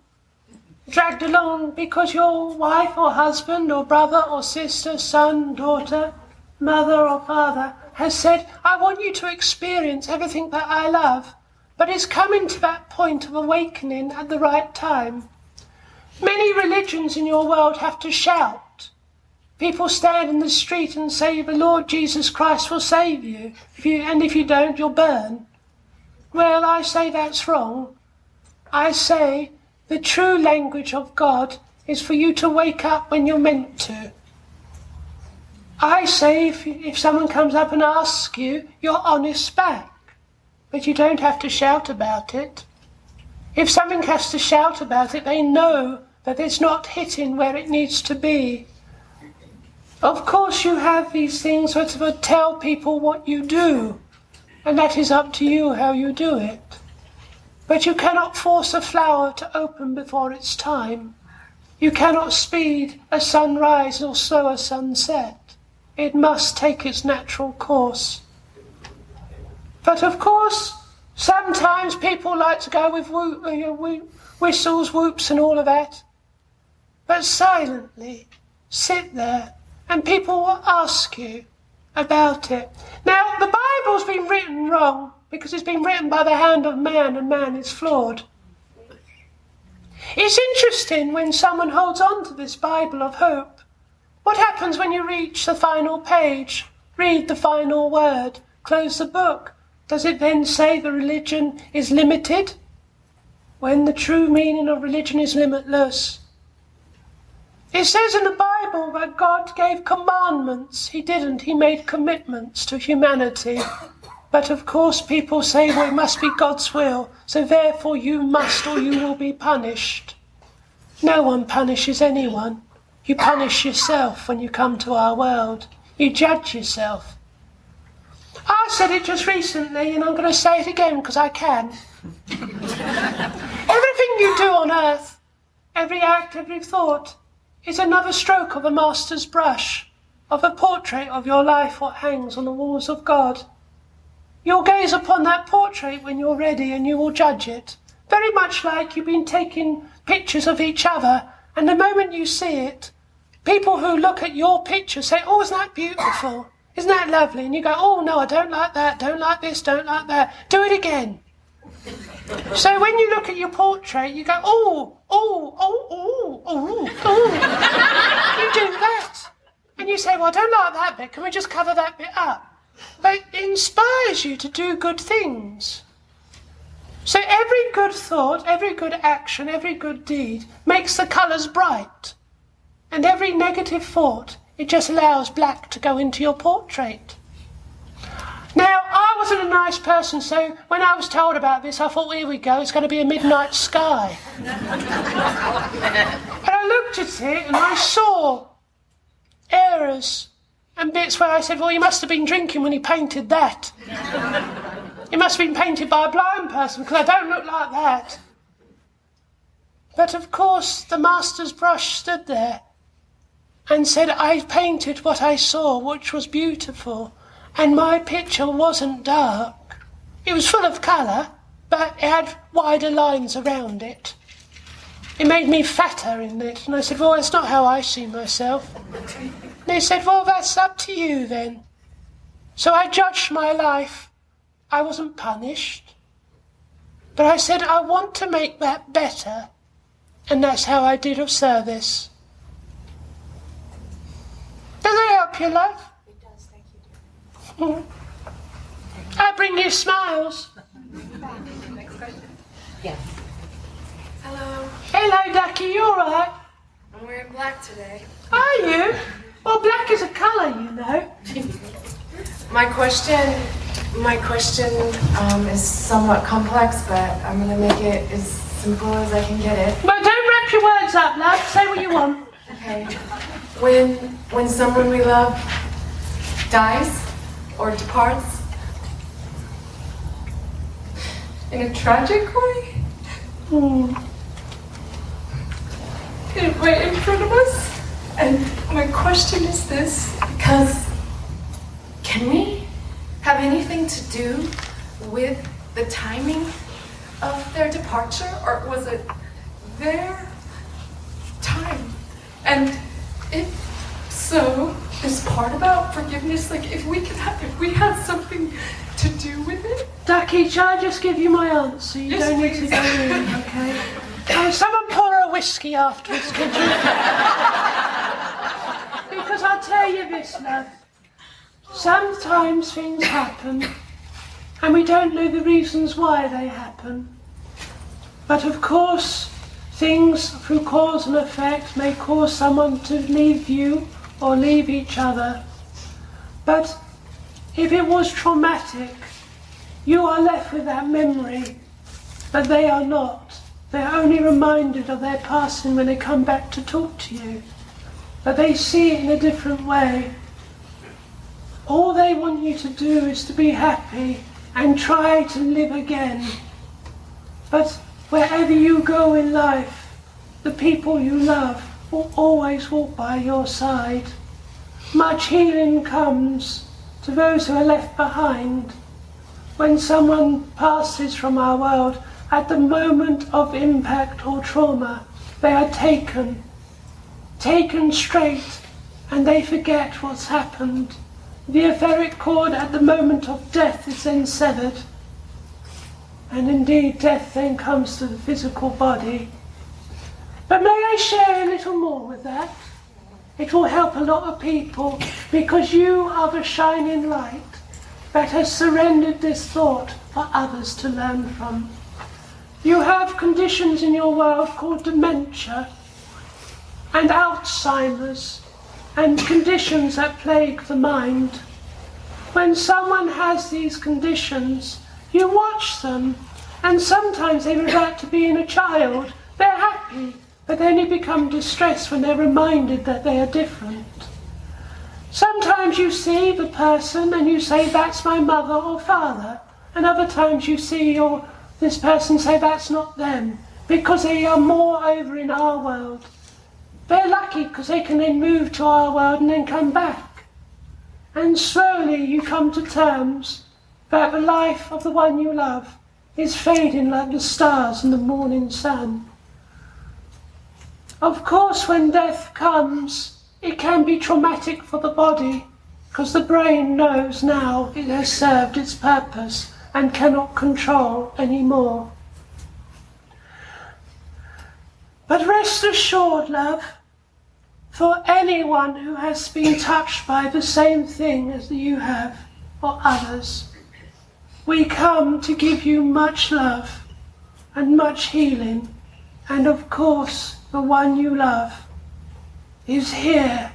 because your wife or husband or brother or sister, son, daughter, mother or father has said, I want you to experience everything that I love. But it's coming to that point of awakening at the right time. Many religions in your world have to shout. People stand in the street and say, the Lord Jesus Christ will save you. And if you don't, you'll burn. Well, I say that's wrong. I say the true language of God is for you to wake up when you're meant to. I say if someone comes up and asks you, you're honest back. But you don't have to shout about it. If something has to shout about it, they know that it's not hitting where it needs to be. Of course you have these things that would tell people what you do, and that is up to you how you do it. But you cannot force a flower to open before its time. You cannot speed a sunrise or slow a sunset. It must take its natural course. But of course, sometimes people like to go with whistles, whoops and all of that. But silently, sit there and people will ask you about it. Now, the Bible's been written wrong because it's been written by the hand of man and man is flawed. It's interesting when someone holds on to this Bible of hope. What happens when you reach the final page, read the final word, close the book? Does it then say the religion is limited? When the true meaning of religion is limitless. It says in the Bible that God gave commandments. He didn't. He made commitments to humanity. But of course people say, well, it must be God's will, so therefore you must or you will be punished. No one punishes anyone. You punish yourself when you come to our world. You judge yourself. I said it just recently, and I'm going to say it again because I can. Everything you do on earth, every act, every thought, is another stroke of a master's brush, of a portrait of your life what hangs on the walls of God. You'll gaze upon that portrait when you're ready and you will judge it. Very much like you've been taking pictures of each other, and the moment you see it, people who look at your picture say, oh, isn't that beautiful? Isn't that lovely? And you go, oh, no, I don't like that, don't like this, don't like that. Do it again. So when you look at your portrait, you go, oh, oh, oh, oh, oh, oh. You do that. And you say, well, I don't like that bit. Can we just cover that bit up? But it inspires you to do good things. So every good thought, every good action, every good deed makes the colours bright. And every negative thought, it just allows black to go into your portrait. Now, I wasn't a nice person, so when I was told about this, I thought, well, here we go, it's going to be a midnight sky. And I looked at it and I saw errors and bits where I said, well, he must have been drinking when he painted that. It must have been painted by a blind person, because I don't look like that. But of course, the master's brush stood there and said, I painted what I saw, which was beautiful. And my picture wasn't dark. It was full of colour, but it had wider lines around it. It made me fatter in it. And I said, well, that's not how I see myself. And they said, well, that's up to you then. So I judged my life. I wasn't punished. But I said, I want to make that better. And that's how I did of service. Does that help you, love? It does, thank you, dear. I bring you smiles. Next question. Yes. Hello. Hello, Ducky, you all right? I'm wearing black today. Are you? Well, black is a colour, you know. My question is somewhat complex, but I'm going to make it as simple as I can get it. But don't wrap your words up, love. Say what you want. Okay. When someone we love dies or departs in a tragic way, right in front of us. And my question is this, because can we have anything to do with the timing of their departure, or was it their time? And if so, this part about forgiveness, like if we had something to do with it? Ducky, shall I just give you my answer? You don't need to go in, okay? Someone pour her a whiskey afterwards, could you? Because I'll tell you this, love. Sometimes things happen, and we don't know the reasons why they happen. But of course, things through cause and effect may cause someone to leave you or leave each other. But if it was traumatic, you are left with that memory, but they are not. They're only reminded of their passing when they come back to talk to you. But they see it in a different way. All they want you to do is to be happy and try to live again. But wherever you go in life, the people you love will always walk by your side. Much healing comes to those who are left behind. When someone passes from our world, at the moment of impact or trauma, they are taken straight, and they forget what's happened. The etheric cord at the moment of death is then severed. And indeed, death then comes to the physical body. But may I share a little more with that? It will help a lot of people, because you are the shining light that has surrendered this thought for others to learn from. You have conditions in your world called dementia and Alzheimer's and conditions that plague the mind. When someone has these conditions, you watch them, and sometimes they revert to being a child. They're happy, but then you become distressed when they're reminded that they are different. Sometimes you see the person and you say, that's my mother or father, and other times you see this person say, that's not them, because they are more over in our world. They're lucky because they can then move to our world and then come back. And slowly you come to terms that the life of the one you love is fading like the stars in the morning sun. Of course, when death comes, it can be traumatic for the body, because the brain knows now it has served its purpose and cannot control anymore. But rest assured, love, for anyone who has been touched by the same thing as you have, or others, we come to give you much love and much healing, and of course the one you love is here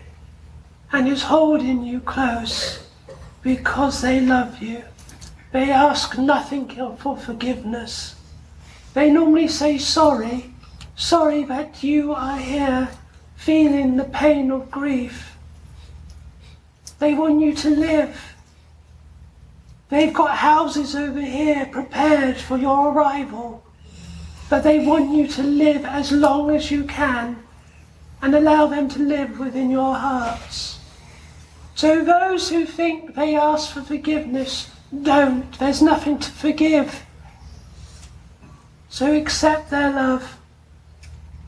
and is holding you close because they love you. They ask nothing for forgiveness. They normally say sorry that you are here feeling the pain of grief. They want you to live. They've got houses over here prepared for your arrival, but they want you to live as long as you can and allow them to live within your hearts. So those who think they ask for forgiveness, don't. There's nothing to forgive. So accept their love.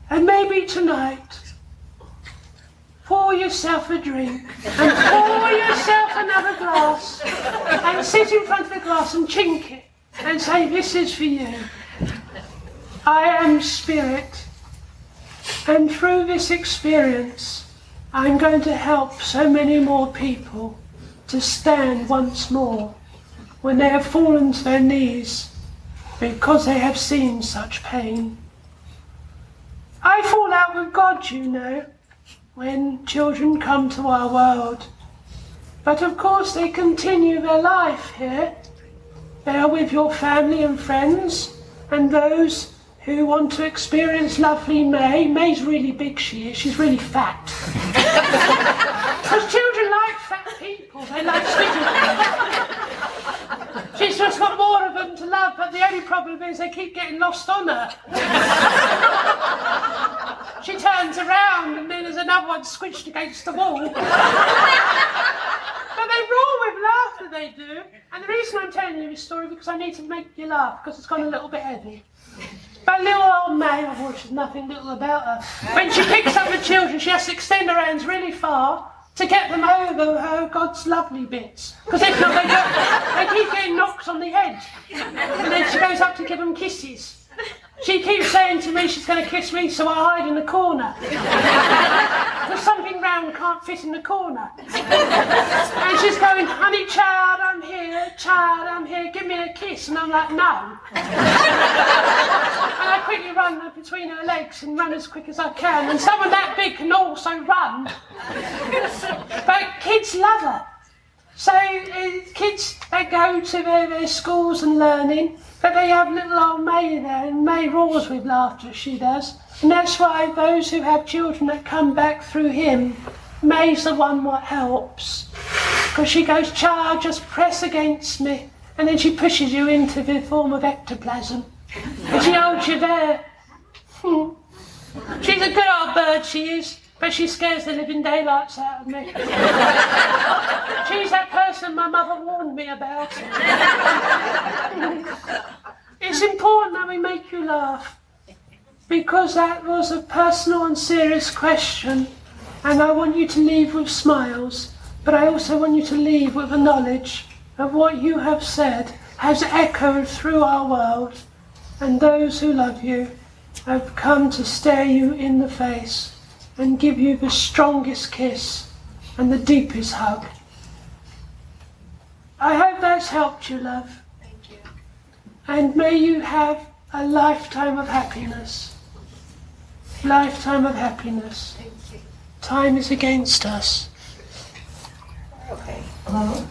And maybe tonight, pour yourself a drink and pour yourself another glass and sit in front of the glass and chink it and say, this is for you. I am spirit, and through this experience I'm going to help so many more people to stand once more when they have fallen to their knees because they have seen such pain. I fall out with God, you know, when children come to our world. But of course they continue their life here. They are with your family and friends, and those who want to experience lovely May. May's really big, she is. She's really fat. Because children like fat people. They like sweetie people. She's just got more of them to love, but the only problem is they keep getting lost on her. She turns around and then there's another one squished against the wall. But they roar with laughter, they do. And the reason I'm telling you this story because I need to make you laugh because it's gone a little bit heavy. But little old May, oh, there's nothing little about her. When she picks up the children, she has to extend her hands really far to get them over her God's lovely bits. Because if not, they keep getting knocks on the head. And then she goes up to give them kisses. She keeps saying to me she's going to kiss me, so I hide in the corner. Because something round can't fit in the corner. And she's going, honey child, I'm here, give me a kiss. And I'm like, no. And I quickly run between her legs and run as quick as I can. And someone that big can also run. But kids love her. So kids, they go to their schools and learning, but they have little old May there, and May roars with laughter, she does. And that's why those who have children that come back through him, May's the one what helps. Because she goes, child, just press against me. And then she pushes you into the form of ectoplasm. And she holds you there. She's a good old bird, she is. But she scares the living daylights out of me. She's that person my mother warned me about. It's important that we make you laugh, because that was a personal and serious question, and I want you to leave with smiles, but I also want you to leave with the knowledge of what you have said has echoed through our world, and those who love you have come to stare you in the face and give you the strongest kiss and the deepest hug. I hope that's helped you, love. Thank you. And may you have a lifetime of happiness. Lifetime of happiness. Thank you. Time is against us. Okay. Hello?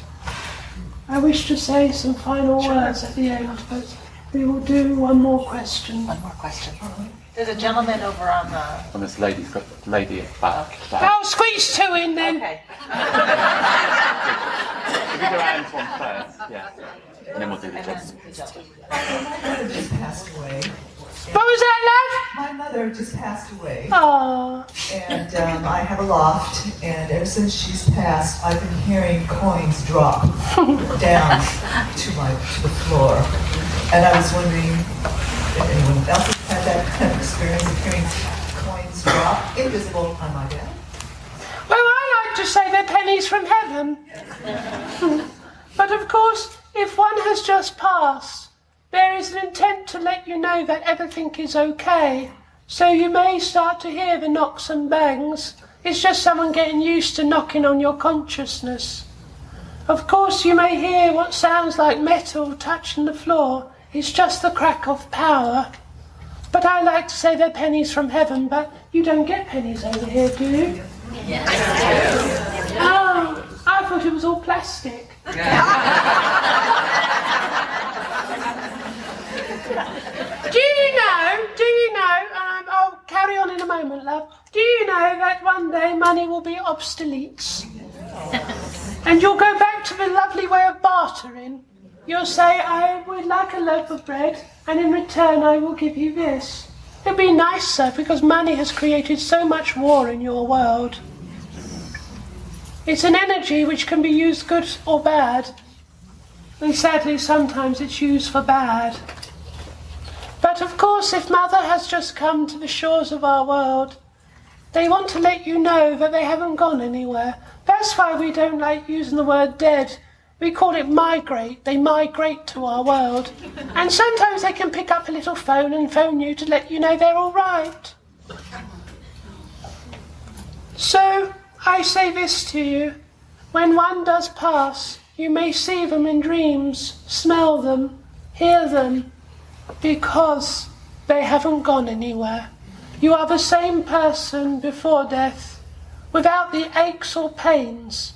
I wish to say some final words at the end, but we will do one more question. One more question. There's a gentleman over on the... And this lady's got the lady at the back. I'll squeeze two in then. Okay. If we go Antoine first, yeah. And then we'll do the judges. My mother just passed away. What was that, love? My mother just passed away. Aww. And I have a loft, and ever since she's passed, I've been hearing coins drop down to the floor. And I was wondering if anyone else has had that kind of experience of hearing coins drop, invisible on my bed. Well, I like to say they're pennies from heaven. But of course, if one has just passed, there is an intent to let you know that everything is okay. So you may start to hear the knocks and bangs. It's just someone getting used to knocking on your consciousness. Of course, you may hear what sounds like metal touching the floor. It's just the crack of power. But I like to say they're pennies from heaven, but you don't get pennies over here, do you? Yes. Oh, I thought it was all plastic. Do you know, I'll carry on in a moment, love. Do you know that one day money will be obsolete? And you'll go back to the lovely way of bartering. You'll say, I would like a loaf of bread, and in return I will give you this. It'll be nicer, because money has created so much war in your world. It's an energy which can be used good or bad. And sadly, sometimes it's used for bad. But of course, if Mother has just come to the shores of our world, they want to let you know that they haven't gone anywhere. That's why we don't like using the word dead. We call it migrate. They migrate to our world. And sometimes they can pick up a little phone and phone you to let you know they're all right. So, I say this to you. When one does pass, you may see them in dreams, smell them, hear them, because they haven't gone anywhere. You are the same person before death, without the aches or pains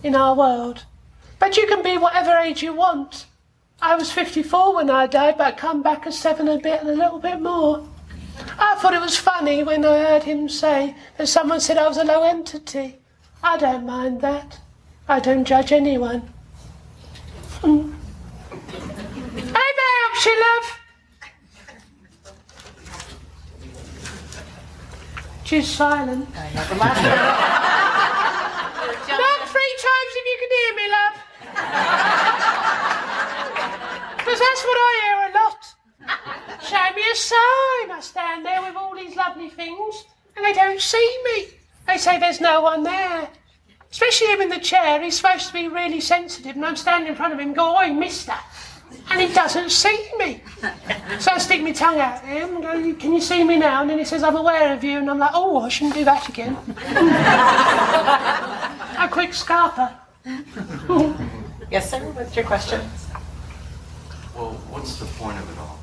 in our world. But you can be whatever age you want. I was 54 when I died, but I come back as 7 a bit and a little bit more. I thought it was funny when I heard him say that someone said I was a low entity. I don't mind that. I don't judge anyone. I hope that helps you, love. She's silent. Not 3 times if you can hear me, love. Because that's what I hear a lot. Show me a sign. I stand there with all these lovely things and they don't see me. They say there's no one there. Especially him in the chair. He's supposed to be really sensitive and I'm standing in front of him going, "Oi, mister." And he doesn't see me. So I stick my tongue out at him and go, "Can you see me now?" And then he says, "I'm aware of you." And I'm like, "Oh, I shouldn't do that again." A quick scarper. Yes, sir. What's your question? Well, what's the point of it all?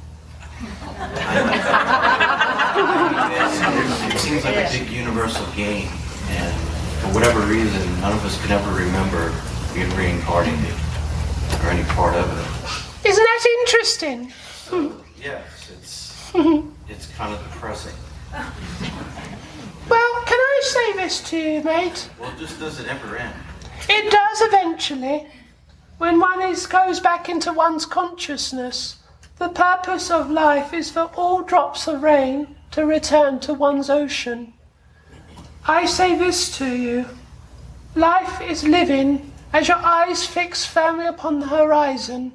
It seems like a big universal game, and for whatever reason, none of us can ever remember being reincarnated or any part of it. Isn't that interesting? So, yes, it's kind of depressing. Well, can I say this to you, mate? Well, just does it ever end? It does eventually. When one goes back into one's consciousness, the purpose of life is for all drops of rain to return to one's ocean. I say this to you. Life is living as your eyes fix firmly upon the horizon.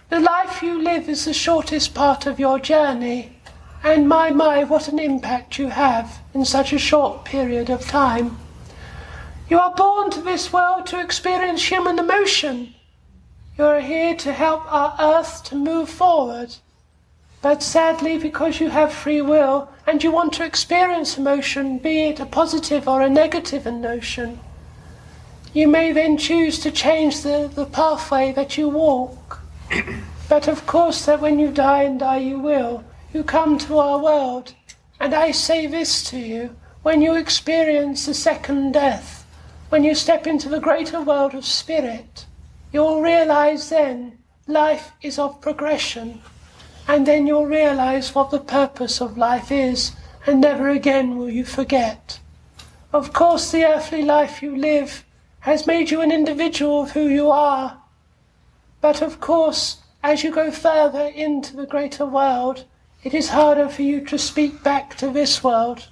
The life you live is the shortest part of your journey. And my, what an impact you have in such a short period of time. You are born to this world to experience human emotion. You are here to help our earth to move forward. But sadly, because you have free will and you want to experience emotion, be it a positive or a negative emotion, you may then choose to change the pathway that you walk. But of course that when you die, and die you will, you come to our world. And I say this to you, when you experience the second death, when you step into the greater world of spirit, you'll realize then life is of progression. And then you'll realize what the purpose of life is, and never again will you forget. Of course, the earthly life you live has made you an individual of who you are. But of course, as you go further into the greater world, it is harder for you to speak back to this world.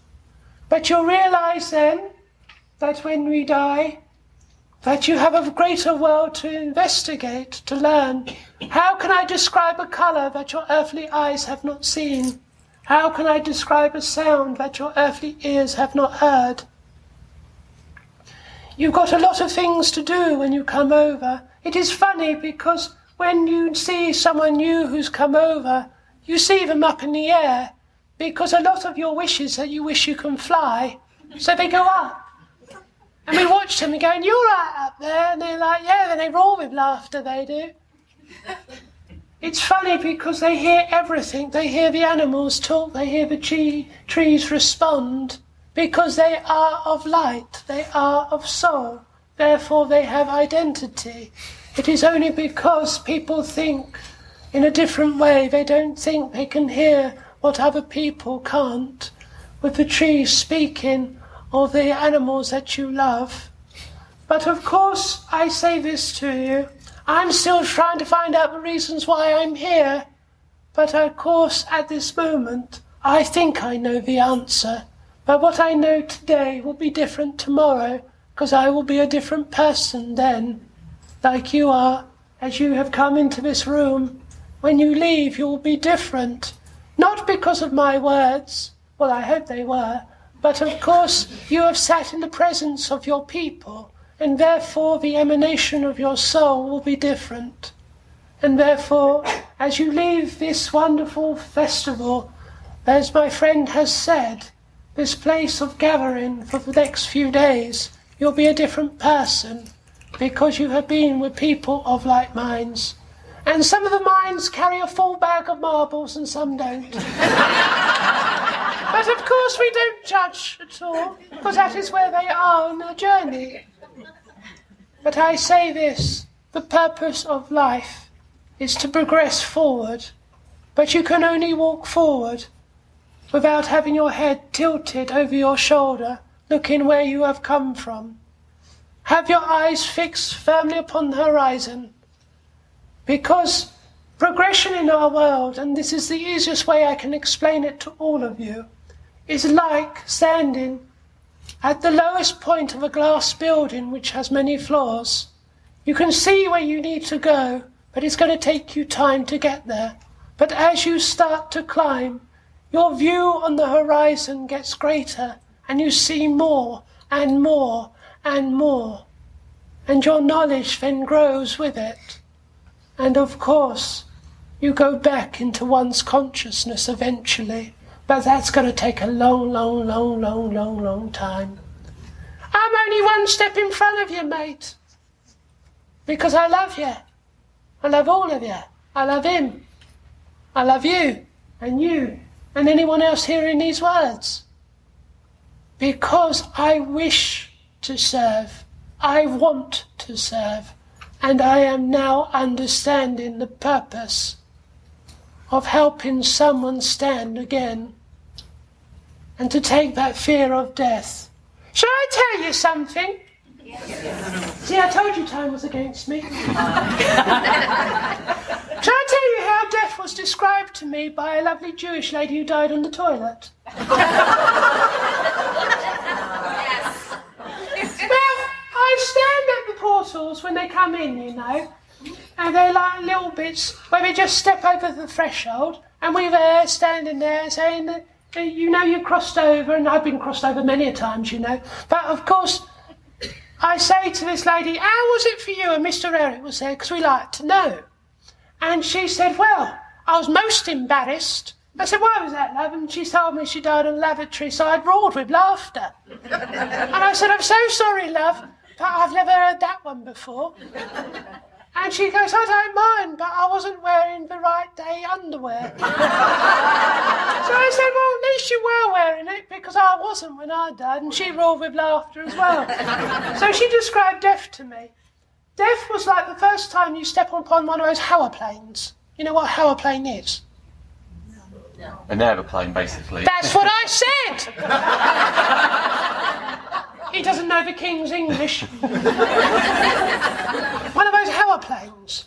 But you'll realize then that when we die, that you have a greater world to investigate, to learn. How can I describe a colour that your earthly eyes have not seen? How can I describe a sound that your earthly ears have not heard? You've got a lot of things to do when you come over. It is funny because when you see someone new who's come over, you see them up in the air because a lot of your wishes that you wish you can fly, so they go up. And we watch them and going, "You're right up there." And they're like, "Yeah," and they roar with laughter, they do. It's funny because they hear everything. They hear the animals talk, they hear the trees respond, because they are of light, they are of soul. Therefore they have identity. It is only because people think in a different way, they don't think they can hear what other people can't, with the trees speaking, or the animals that you love. But of course, I say this to you, I'm still trying to find out the reasons why I'm here. But of course, at this moment, I think I know the answer. But what I know today will be different tomorrow, because I will be a different person then, like you are, as you have come into this room. When you leave, you will be different, not because of my words, well, I hope they were, but of course you have sat in the presence of your people, and therefore the emanation of your soul will be different. And therefore, as you leave this wonderful festival, as my friend has said, this place of gathering for the next few days, you'll be a different person, because you have been with people of like minds. And some of the minds carry a full bag of marbles and some don't. But of course we don't judge at all, because that is where they are on their journey. But I say this, the purpose of life is to progress forward, but you can only walk forward without having your head tilted over your shoulder, looking where you have come from. Have your eyes fixed firmly upon the horizon, because progression in our world, and this is the easiest way I can explain it to all of you, is like standing at the lowest point of a glass building which has many floors. You can see where you need to go, but it's going to take you time to get there. But as you start to climb, your view on the horizon gets greater, and you see more and more and more. And your knowledge then grows with it. And of course, you go back into one's consciousness eventually, but that's going to take a long, long, long, long, long, long time. I'm only one step in front of you, mate, because I love you. I love all of you. I love him. I love you, and anyone else hearing these words. Because I wish to serve. I want to serve. And I am now understanding the purpose of helping someone stand again and to take that fear of death. Shall I tell you something? Yes. See, I told you time was against me. Shall I tell you how death was described to me by a lovely Jewish lady who died on the toilet? Well, I stand at the portals when they come in, you know, and they're like little bits where we just step over the threshold, and we're there, standing there, saying that, you know, you crossed over, and I've been crossed over many a times, you know, but of course, I say to this lady, how was it for you? And Mr. Eric was there, because we like to know. And she said, well, I was most embarrassed. I said, why was that, love? And she told me she died on lavatory, so I roared with laughter. And I said, I'm so sorry, love, but I've never heard that one before. And she goes, I don't mind, but I wasn't wearing the right day underwear. So I said, well, at least you were wearing it, because I wasn't when I died, and she roared with laughter as well. So she described death to me. Death was like the first time you step upon one of those hoverplanes. You know what a hoverplane is? An aeroplane, basically. That's what I said! He doesn't know the King's English. One of those hoverplanes.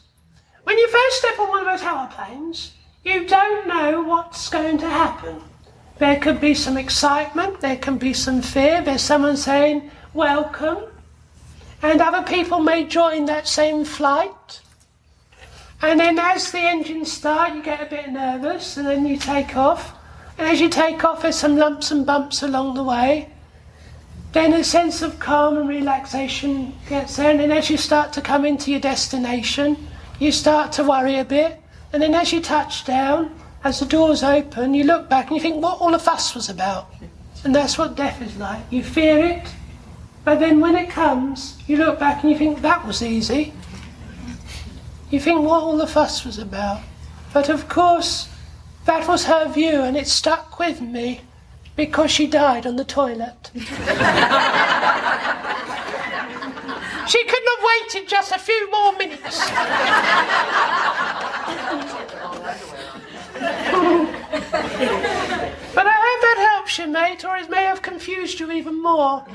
When you first step on one of those hoverplanes, you don't know what's going to happen. There could be some excitement, there can be some fear, there's someone saying, welcome, and other people may join that same flight. And then as the engines start, you get a bit nervous, and then you take off. And as you take off, there's some lumps and bumps along the way. Then a sense of calm and relaxation gets there, and then as you start to come into your destination, you start to worry a bit. And then as you touch down, as the doors open, you look back and you think what all the fuss was about. And that's what death is like. You fear it, but then when it comes, you look back and you think that was easy. You think what all the fuss was about. But of course, that was her view, and it stuck with me because she died on the toilet. She couldn't have waited just a few more minutes. But I hope that helps you, mate, or it may have confused you even more.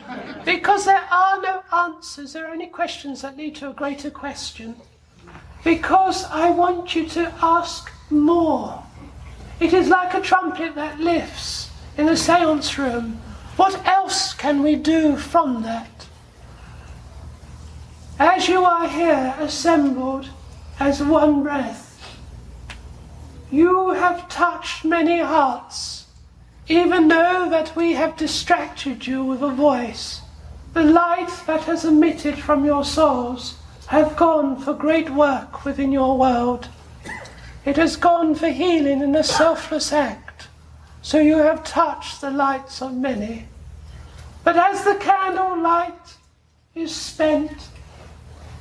Because there are no answers, there are only questions that lead to a greater question. Because I want you to ask more. It is like a trumpet that lifts in a seance room. What else can we do from that? As you are here assembled as one breath, you have touched many hearts, even though that we have distracted you with a voice. The light that has emitted from your souls have gone for great work within your world. It has gone for healing in a selfless act, so you have touched the lights of many. But as the candle light is spent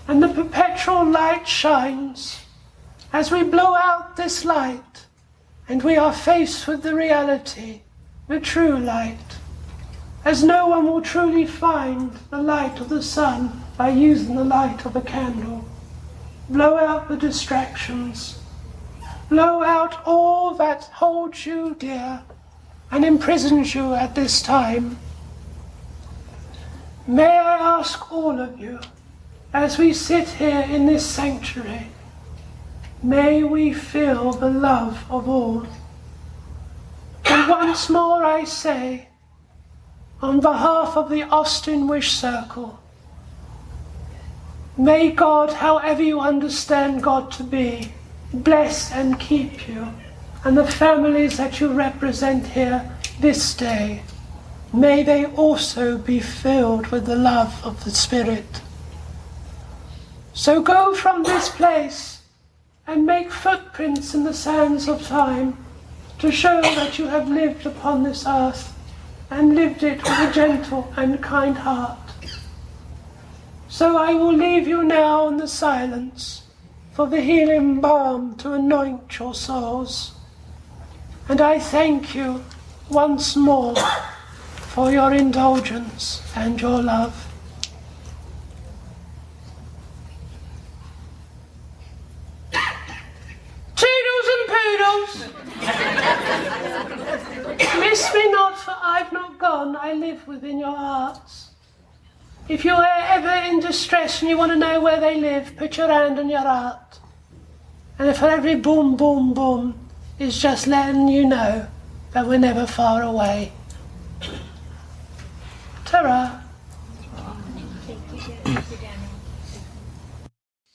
and the perpetual light shines, as we blow out this light and we are faced with the reality, the true light, as no one will truly find the light of the sun by using the light of a candle. Blow out the distractions. Blow out all that holds you dear and imprisons you at this time. May I ask all of you, as we sit here in this sanctuary, may we feel the love of all. And once more I say, on behalf of the Austin Wish Circle, may God, however you understand God to be, bless and keep you, and the families that you represent here this day. May they also be filled with the love of the Spirit. So go from this place and make footprints in the sands of time to show that you have lived upon this earth and lived it with a gentle and kind heart. So I will leave you now in the silence for the healing balm to anoint your souls. And I thank you once more for your indulgence and your love. Toodles and poodles! Miss me not, for I've not gone, I live within your hearts. If you are ever in distress and you want to know where they live, put your hand on your heart. And for every boom, boom, boom is just letting you know that we're never far away. Ta-ra.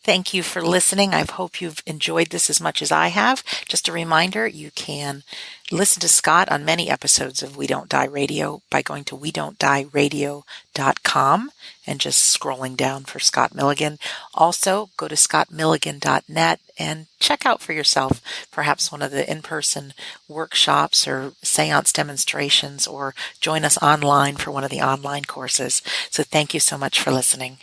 Thank you for listening. I hope you've enjoyed this as much as I have. Just a reminder, you can listen to Scott on many episodes of We Don't Die Radio by going to wedon'tdieradio.com and just scrolling down for Scott Milligan. Also, go to scottmilligan.net and check out for yourself perhaps one of the in-person workshops or seance demonstrations, or join us online for one of the online courses. So thank you so much for listening.